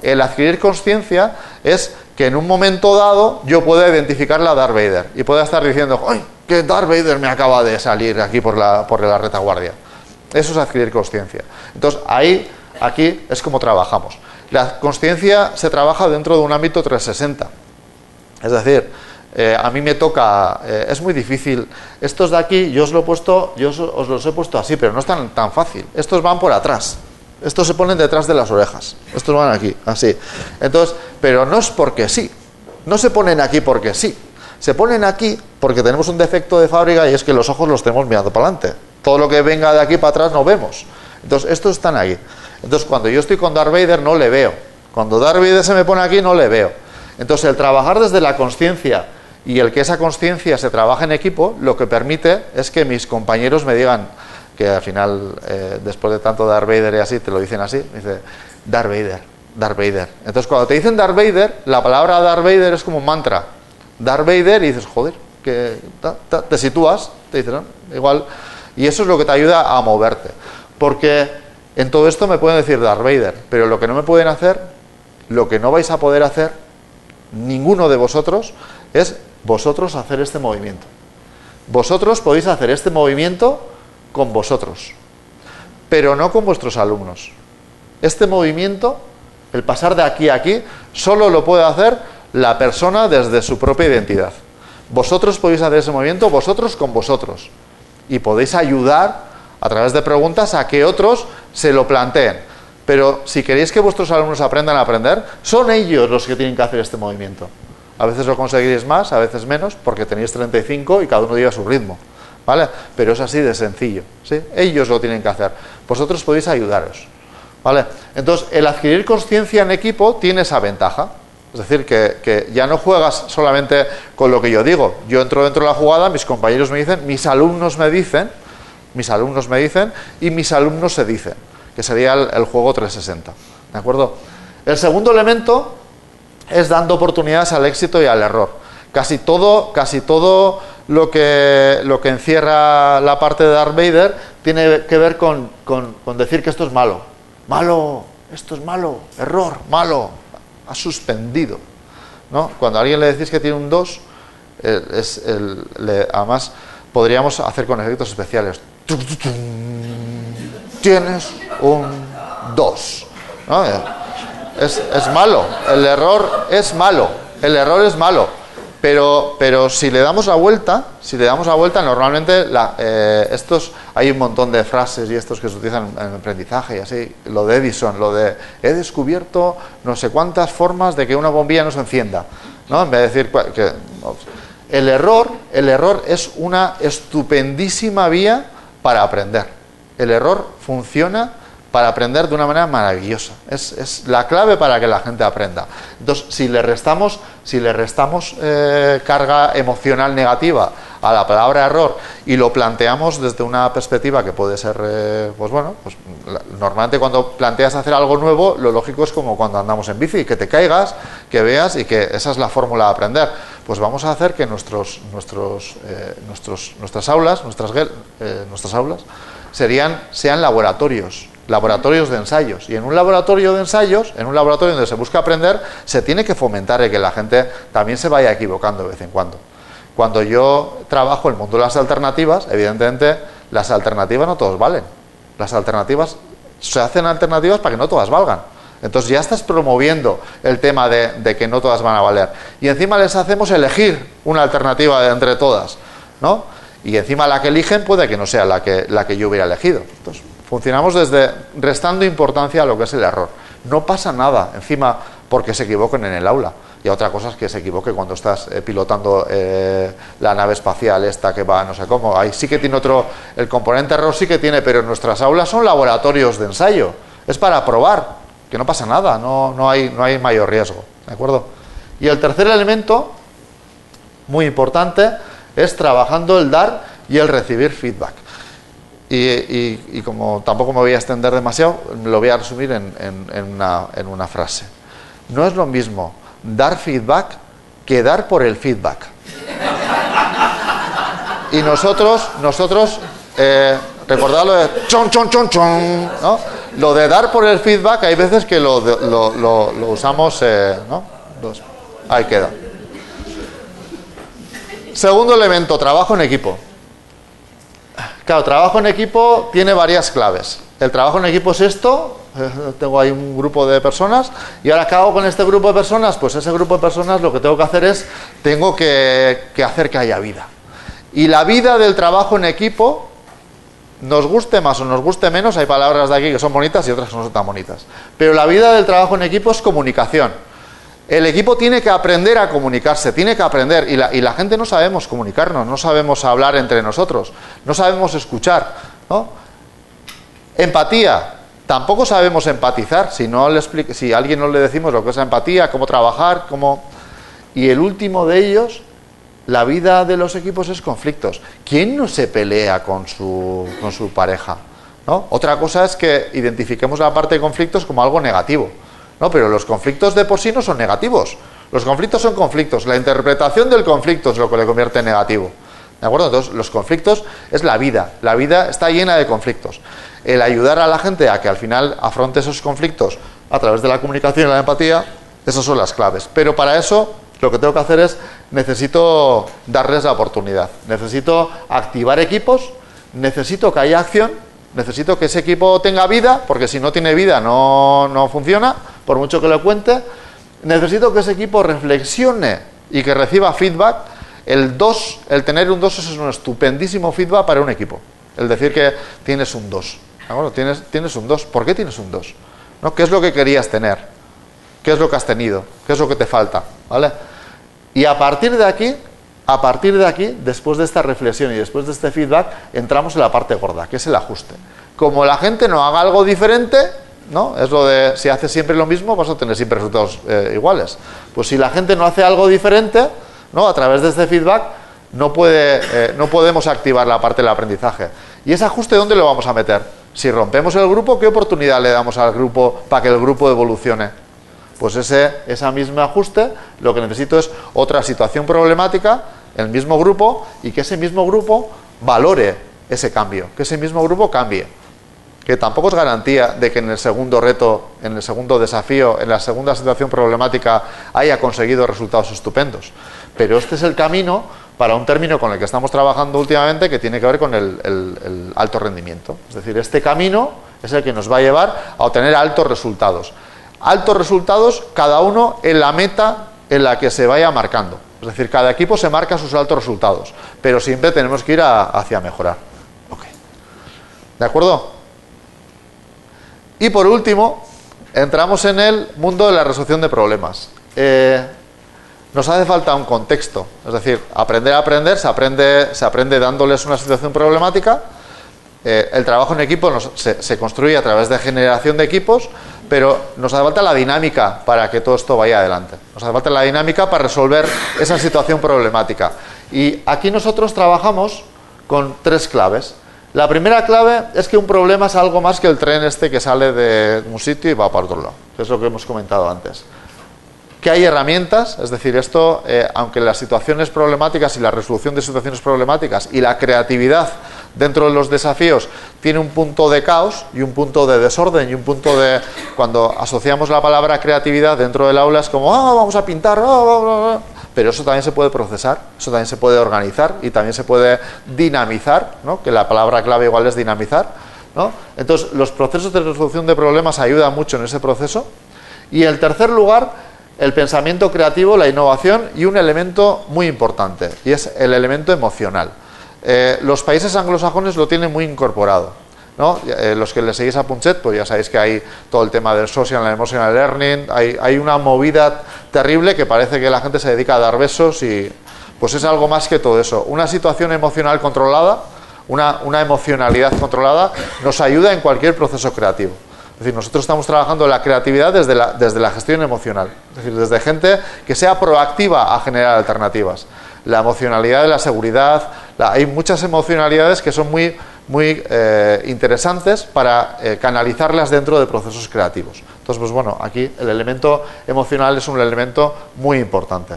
El adquirir consciencia es que en un momento dado yo pueda identificar la Darth Vader y pueda estar diciendo, ¡ay, que Darth Vader me acaba de salir aquí por la retaguardia! Eso es adquirir consciencia. Entonces, aquí es como trabajamos. La consciencia se trabaja dentro de un ámbito 360. Es decir, a mí me toca, es muy difícil. Estos de aquí, yo os los he puesto así, pero no es tan fácil. Estos van por atrás. Estos se ponen detrás de las orejas. Estos van aquí, así. Entonces, pero no es porque sí. No se ponen aquí porque sí. Se ponen aquí porque tenemos un defecto de fábrica, y es que los ojos los tenemos mirando para adelante. Todo lo que venga de aquí para atrás no vemos. Entonces, estos están aquí. Entonces, cuando yo estoy con Darth Vader no le veo. Cuando Darth Vader se me pone aquí no le veo. Entonces, el trabajar desde la consciencia y el que esa consciencia se trabaje en equipo, lo que permite es que mis compañeros me digan, que al final, después de tanto Darth Vader y así, te lo dicen así, me dice, Darth Vader, Darth Vader. Entonces, cuando te dicen Darth Vader, la palabra Darth Vader es como un mantra. Darth Vader y dices, joder, que te sitúas, te dicen, ¿no? Igual. Y eso es lo que te ayuda a moverte. Porque en todo esto me pueden decir Darth Vader, pero lo que no me pueden hacer, lo que no vais a poder hacer, ninguno de vosotros, es vosotros hacer este movimiento. Vosotros podéis hacer este movimiento con vosotros, pero no con vuestros alumnos. Este movimiento, el pasar de aquí a aquí, solo lo puede hacer la persona desde su propia identidad. Vosotros podéis hacer ese movimiento, vosotros con vosotros. Y podéis ayudar, a través de preguntas, a que otros se lo planteen. Pero si queréis que vuestros alumnos aprendan a aprender, son ellos los que tienen que hacer este movimiento. A veces lo conseguiréis más, a veces menos, porque tenéis 35 y cada uno lleva su ritmo, ¿vale? Pero es así de sencillo, ¿sí? Ellos lo tienen que hacer. Vosotros podéis ayudaros, ¿vale? Entonces, el adquirir conciencia en equipo tiene esa ventaja. Es decir, que ya no juegas solamente con lo que yo digo. Yo entro dentro de la jugada, mis compañeros me dicen, mis alumnos me dicen, y mis alumnos se dicen, que sería el juego 360, ¿de acuerdo? El segundo elemento es dando oportunidades al éxito y al error. Casi todo lo que encierra la parte de Darth Vader tiene que ver con decir que esto es malo. Malo, esto es malo, error, malo. Ha suspendido, ¿no? Cuando a alguien le decís que tiene un 2, además podríamos hacer con efectos especiales. Tienes un 2, ¿no? Es malo, el error es malo, pero si le damos la vuelta, normalmente hay un montón de frases y estos que se utilizan en aprendizaje y así, lo de Edison, lo de he descubierto no sé cuántas formas de que una bombilla no se encienda, ¿no? En vez de decir que el error es una estupendísima vía para aprender. El error funciona para aprender de una manera maravillosa. Es la clave para que la gente aprenda. Entonces, si le restamos carga emocional negativa a la palabra error y lo planteamos desde una perspectiva que puede ser, normalmente cuando planteas hacer algo nuevo, lo lógico es como cuando andamos en bici, que te caigas, que veas y que esa es la fórmula de aprender. Pues vamos a hacer que nuestras aulas sean laboratorios de ensayos, y en un laboratorio donde se busca aprender, se tiene que fomentar el que la gente también se vaya equivocando de vez en cuando. Cuando yo trabajo el mundo de las alternativas, evidentemente las alternativas no todas valen. Las alternativas se hacen alternativas para que no todas valgan. Entonces ya estás promoviendo el tema de que no todas van a valer. Y encima les hacemos elegir una alternativa de entre todas, ¿no? Y encima la que eligen puede que no sea la que yo hubiera elegido. Entonces, funcionamos desde restando importancia a lo que es el error. No pasa nada, encima, porque se equivoquen en el aula. Y otra cosa es que se equivoque cuando estás pilotando la nave espacial esta que va no sé cómo. Ahí sí que tiene el componente error sí que tiene, pero nuestras aulas son laboratorios de ensayo. Es para probar, que no pasa nada, no hay mayor riesgo, ¿de acuerdo? Y el tercer elemento, muy importante, es trabajando el dar y el recibir feedback. Y como tampoco me voy a extender demasiado, lo voy a resumir en una frase. No es lo mismo dar feedback que dar por el feedback. Y nosotros recordad lo de chon, chon, chon, chon, ¿no? Lo de dar por el feedback, hay veces que lo usamos, ¿no? Ahí queda. Segundo elemento, trabajo en equipo. Claro, trabajo en equipo tiene varias claves. El trabajo en equipo es esto, tengo ahí un grupo de personas, y ahora ¿qué hago con este grupo de personas? Pues ese grupo de personas lo que tengo que hacer es, tengo que hacer que haya vida. Y la vida del trabajo en equipo, nos guste más o nos guste menos, hay palabras de aquí que son bonitas y otras que no son tan bonitas. Pero la vida del trabajo en equipo es comunicación. El equipo tiene que aprender a comunicarse, tiene que aprender, y la gente no sabemos comunicarnos, no sabemos hablar entre nosotros, no sabemos escuchar, ¿no? Empatía, tampoco sabemos empatizar, si a alguien no le decimos lo que es la empatía, cómo trabajar, Y el último de ellos, la vida de los equipos es conflictos. ¿Quién no se pelea con su pareja? ¿No? Otra cosa es que identifiquemos la parte de conflictos como algo negativo. No, pero los conflictos de por sí no son negativos. Los conflictos son conflictos. La interpretación del conflicto es lo que le convierte en negativo. ¿De acuerdo? Entonces, los conflictos es la vida. La vida está llena de conflictos. El ayudar a la gente a que al final afronte esos conflictos a través de la comunicación y la empatía, esas son las claves. Pero para eso, lo que tengo que hacer es, necesito darles la oportunidad. Necesito activar equipos, necesito que haya acción, necesito que ese equipo tenga vida, porque si no tiene vida no funciona, por mucho que lo cuente. Necesito que ese equipo reflexione y que reciba feedback. El tener un 2 es un estupendísimo feedback para un equipo. El decir que tienes un 2. Bueno, tienes un 2. ¿Por qué tienes un 2? ¿No? ¿Qué es lo que querías tener? ¿Qué es lo que has tenido? ¿Qué es lo que te falta? ¿Vale? Y a partir de aquí, después de esta reflexión y después de este feedback, entramos en la parte gorda, que es el ajuste. Como la gente no haga algo diferente, ¿no? Es lo de, si haces siempre lo mismo, vas a tener siempre resultados iguales. Pues si la gente no hace algo diferente, ¿no? A través de este feedback, no podemos activar la parte del aprendizaje. ¿Y ese ajuste dónde lo vamos a meter? Si rompemos el grupo, ¿qué oportunidad le damos al grupo para que el grupo evolucione? Pues ese mismo ajuste, lo que necesito es otra situación problemática, el mismo grupo, y que ese mismo grupo valore ese cambio, que ese mismo grupo cambie. Que tampoco es garantía de que en el segundo reto, en el segundo desafío, en la segunda situación problemática haya conseguido resultados estupendos. Pero este es el camino para un término con el que estamos trabajando últimamente, que tiene que ver con el alto rendimiento. Es decir, este camino es el que nos va a llevar a obtener altos resultados. Altos resultados, cada uno en la meta en la que se vaya marcando. Es decir, cada equipo se marca sus altos resultados, pero siempre tenemos que ir hacia mejorar. Okay. ¿De acuerdo? Y por último, entramos en el mundo de la resolución de problemas. Nos hace falta un contexto, es decir, aprender a aprender, se aprende dándoles una situación problemática. El trabajo en equipo se construye a través de generación de equipos, pero nos hace falta la dinámica para que todo esto vaya adelante. Nos hace falta la dinámica para resolver esa situación problemática. Y aquí nosotros trabajamos con 3 claves. La primera clave es que un problema es algo más que el tren este que sale de un sitio y va para otro lado, que es lo que hemos comentado antes. Que hay herramientas, es decir, esto, aunque las situaciones problemáticas y la resolución de situaciones problemáticas y la creatividad dentro de los desafíos tiene un punto de caos y un punto de desorden y un punto de... Cuando asociamos la palabra creatividad dentro del aula es como, vamos a pintar, pero eso también se puede procesar, eso también se puede organizar y también se puede dinamizar, ¿no? Que la palabra clave igual es dinamizar, ¿no? Entonces, los procesos de resolución de problemas ayudan mucho en ese proceso. Y en tercer lugar, el pensamiento creativo, la innovación y un elemento muy importante, y es el elemento emocional. Los países anglosajones lo tienen muy incorporado, ¿no? Los que le seguís a Punchet, pues ya sabéis que hay todo el tema del social and emotional learning, hay una movida terrible que parece que la gente se dedica a dar besos y pues es algo más que todo eso. Una situación emocional controlada, una emocionalidad controlada nos ayuda en cualquier proceso creativo. Es decir, nosotros estamos trabajando la creatividad desde la gestión emocional, es decir, desde gente que sea proactiva a generar alternativas. La emocionalidad de la seguridad, hay muchas emocionalidades que son muy interesantes para canalizarlas dentro de procesos creativos. Entonces, pues bueno, aquí el elemento emocional es un elemento muy importante.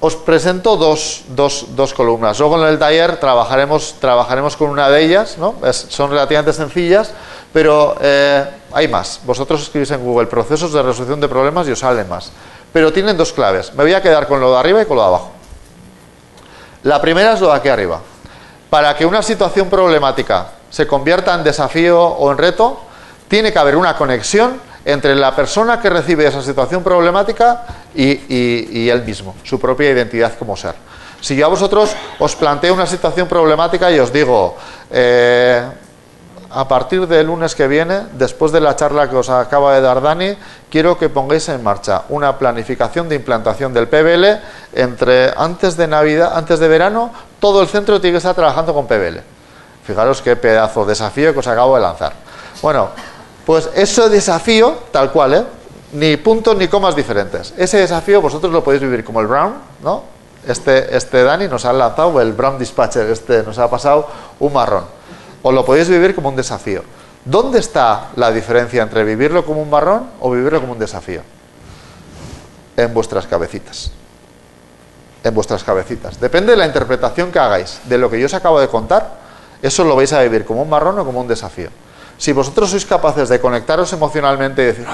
Os presento dos columnas. Luego en el taller trabajaremos con una de ellas, ¿no? Son relativamente sencillas, pero hay más. Vosotros escribís en Google procesos de resolución de problemas y os salen más. Pero tienen 2 claves. Me voy a quedar con lo de arriba y con lo de abajo. La primera es lo de aquí arriba. Para que una situación problemática se convierta en desafío o en reto, tiene que haber una conexión entre la persona que recibe esa situación problemática y él mismo, su propia identidad como ser. Si yo a vosotros os planteo una situación problemática y os digo, a partir del lunes que viene, después de la charla que os acaba de dar Dani, quiero que pongáis en marcha una planificación de implantación del PBL antes de Navidad, antes de verano, todo el centro tiene que estar trabajando con PBL. Fijaros qué pedazo de desafío que os acabo de lanzar. Bueno, pues ese desafío, tal cual, ni puntos ni comas diferentes. Ese desafío vosotros lo podéis vivir como el Brown, ¿no? Este Dani nos ha lanzado el Brown Dispatcher, nos ha pasado un marrón. O lo podéis vivir como un desafío. ¿Dónde está la diferencia entre vivirlo como un marrón o vivirlo como un desafío? En vuestras cabecitas. En vuestras cabecitas. Depende de la interpretación que hagáis de lo que yo os acabo de contar, eso lo vais a vivir como un marrón o como un desafío. Si vosotros sois capaces de conectaros emocionalmente y decir,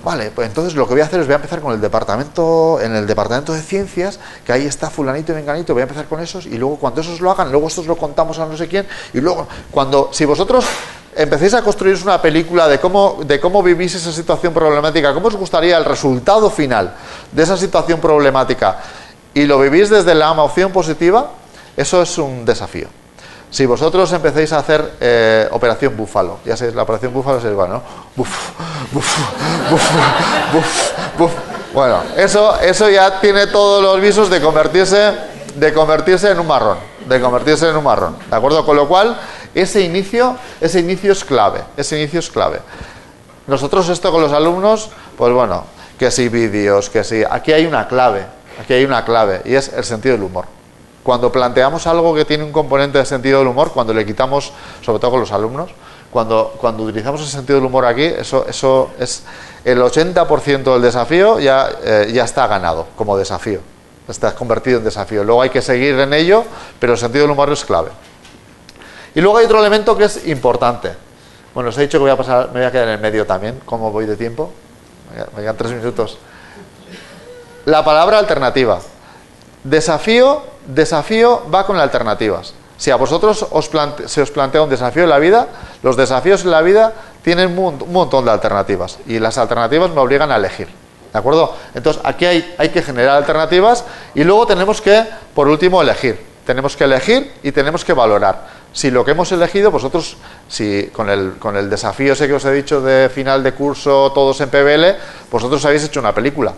vale, pues entonces lo que voy a hacer es voy a empezar con el departamento de ciencias, que ahí está fulanito y menganito, voy a empezar con esos, y luego cuando esos lo hagan, luego estos lo contamos a no sé quién, y luego, si vosotros empecéis a construir una película de cómo vivís esa situación problemática, cómo os gustaría el resultado final de esa situación problemática, y lo vivís desde la emoción positiva, eso es un desafío. Si vosotros empecéis a hacer Operación Búfalo, ya sabéis, la Operación Búfalo es igual, ¿no? Buf, buf, buf, buf, buf. Bueno, eso ya tiene todos los visos de convertirse en un marrón, ¿de acuerdo? Con lo cual, ese inicio es clave, Nosotros esto con los alumnos, pues bueno, que si vídeos, que si... Aquí hay una clave, y es el sentido del humor. Cuando planteamos algo que tiene un componente de sentido del humor, cuando le quitamos, sobre todo con los alumnos, cuando utilizamos el sentido del humor aquí, eso es el 80% del desafío ya está ganado como desafío, está convertido en desafío. Luego hay que seguir en ello, pero el sentido del humor es clave. Y luego hay otro elemento que es importante. Bueno, os he dicho que me voy a quedar en el medio también. ¿Cómo voy de tiempo? Me quedan 3 minutos. La palabra alternativa. Desafío va con alternativas. Si a vosotros se os plantea un desafío en la vida, los desafíos en la vida tienen un montón de alternativas. Y las alternativas me obligan a elegir. ¿De acuerdo? Entonces, aquí hay que generar alternativas y luego tenemos que, por último, elegir. Tenemos que elegir y tenemos que valorar. Si lo que hemos elegido, vosotros, si con el desafío ese que os he dicho de final de curso, todos en PBL, vosotros habéis hecho una película.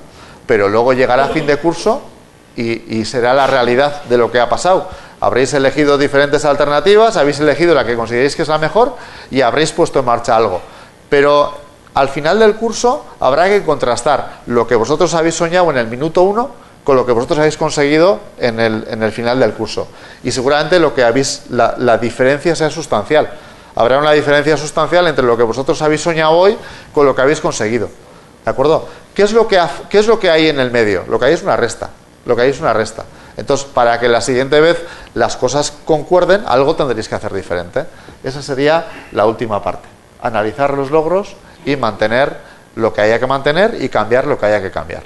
Pero luego llegará a fin de curso y será la realidad de lo que ha pasado. Habréis elegido diferentes alternativas, habéis elegido la que consideréis que es la mejor y habréis puesto en marcha algo. Pero al final del curso habrá que contrastar lo que vosotros habéis soñado en el minuto 1 con lo que vosotros habéis conseguido en el final del curso. Y seguramente la diferencia sea sustancial. Habrá una diferencia sustancial entre lo que vosotros habéis soñado hoy con lo que habéis conseguido. ¿De acuerdo? ¿Qué es lo que hay en el medio? Lo que hay es una resta. Entonces, para que la siguiente vez las cosas concuerden, algo tendréis que hacer diferente. Esa sería la última parte. Analizar los logros y mantener lo que haya que mantener y cambiar lo que haya que cambiar.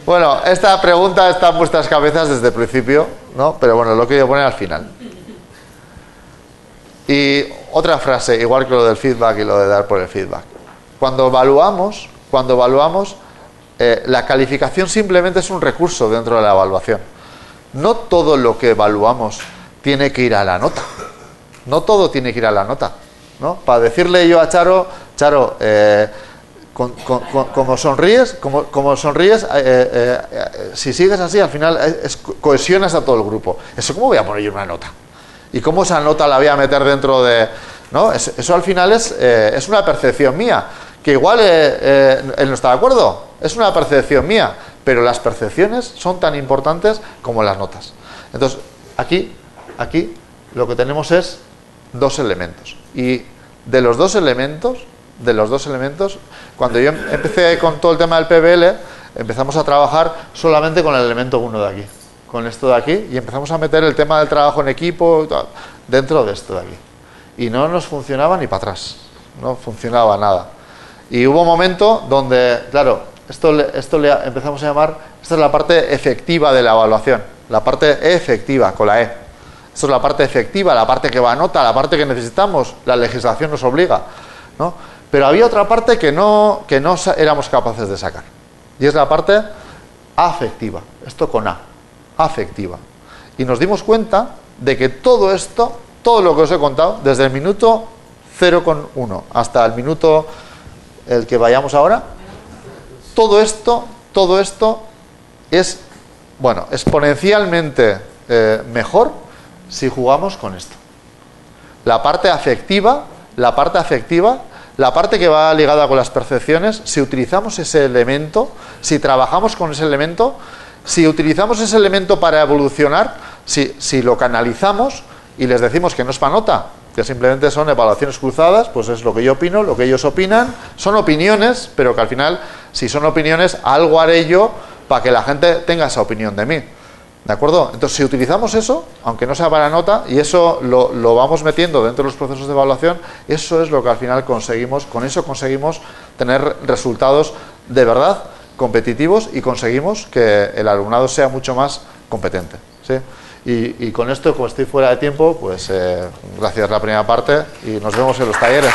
Bueno, esta pregunta está en vuestras cabezas desde el principio, ¿no? Pero bueno, lo he querido poner al final. Y otra frase, igual que lo del feedback y lo de dar por el feedback. Cuando evaluamos, la calificación simplemente es un recurso dentro de la evaluación. No todo lo que evaluamos tiene que ir a la nota. No todo tiene que ir a la nota, ¿no? Para decirle yo a Charo, como sonríes, si sigues así, al final cohesionas a todo el grupo. ¿Eso cómo voy a poner yo una nota? ¿Y cómo esa nota la voy a meter dentro de...? ¿No? Eso al final es una percepción mía, que igual él no está de acuerdo, es una percepción mía, pero las percepciones son tan importantes como las notas. Entonces, aquí lo que tenemos es 2 elementos. Y de los dos elementos, cuando yo empecé con todo el tema del PBL, empezamos a trabajar solamente con el elemento 1 de aquí, con esto de aquí, y empezamos a meter el tema del trabajo en equipo dentro de esto de aquí. Y no nos funcionaba ni para atrás, no funcionaba nada. Y hubo un momento donde, claro, esto le empezamos a llamar, esta es la parte efectiva de la evaluación, la parte efectiva con la E. Esto es la parte efectiva, la parte que va a nota, la parte que necesitamos, la legislación nos obliga, ¿no? Pero había otra parte que no éramos capaces de sacar. Y es la parte afectiva, esto con A, afectiva. Y nos dimos cuenta de que todo esto, todo lo que os he contado, desde el minuto 0,1 hasta el minuto el que vayamos ahora, todo esto es, bueno, exponencialmente mejor si jugamos con esto. La parte afectiva, la parte que va ligada con las percepciones, si utilizamos ese elemento, si trabajamos con ese elemento, Si utilizamos ese elemento para evolucionar, si lo canalizamos y les decimos que no es para nota, que simplemente son evaluaciones cruzadas, pues es lo que yo opino, lo que ellos opinan, son opiniones, pero que al final, si son opiniones, algo haré yo para que la gente tenga esa opinión de mí. ¿De acuerdo? Entonces, si utilizamos eso, aunque no sea para nota, y eso lo vamos metiendo dentro de los procesos de evaluación, eso es lo que al final conseguimos, con eso conseguimos tener resultados de verdad competitivos y conseguimos que el alumnado sea mucho más competente, ¿sí? Y con esto, como estoy fuera de tiempo, pues gracias la primera parte y nos vemos en los talleres.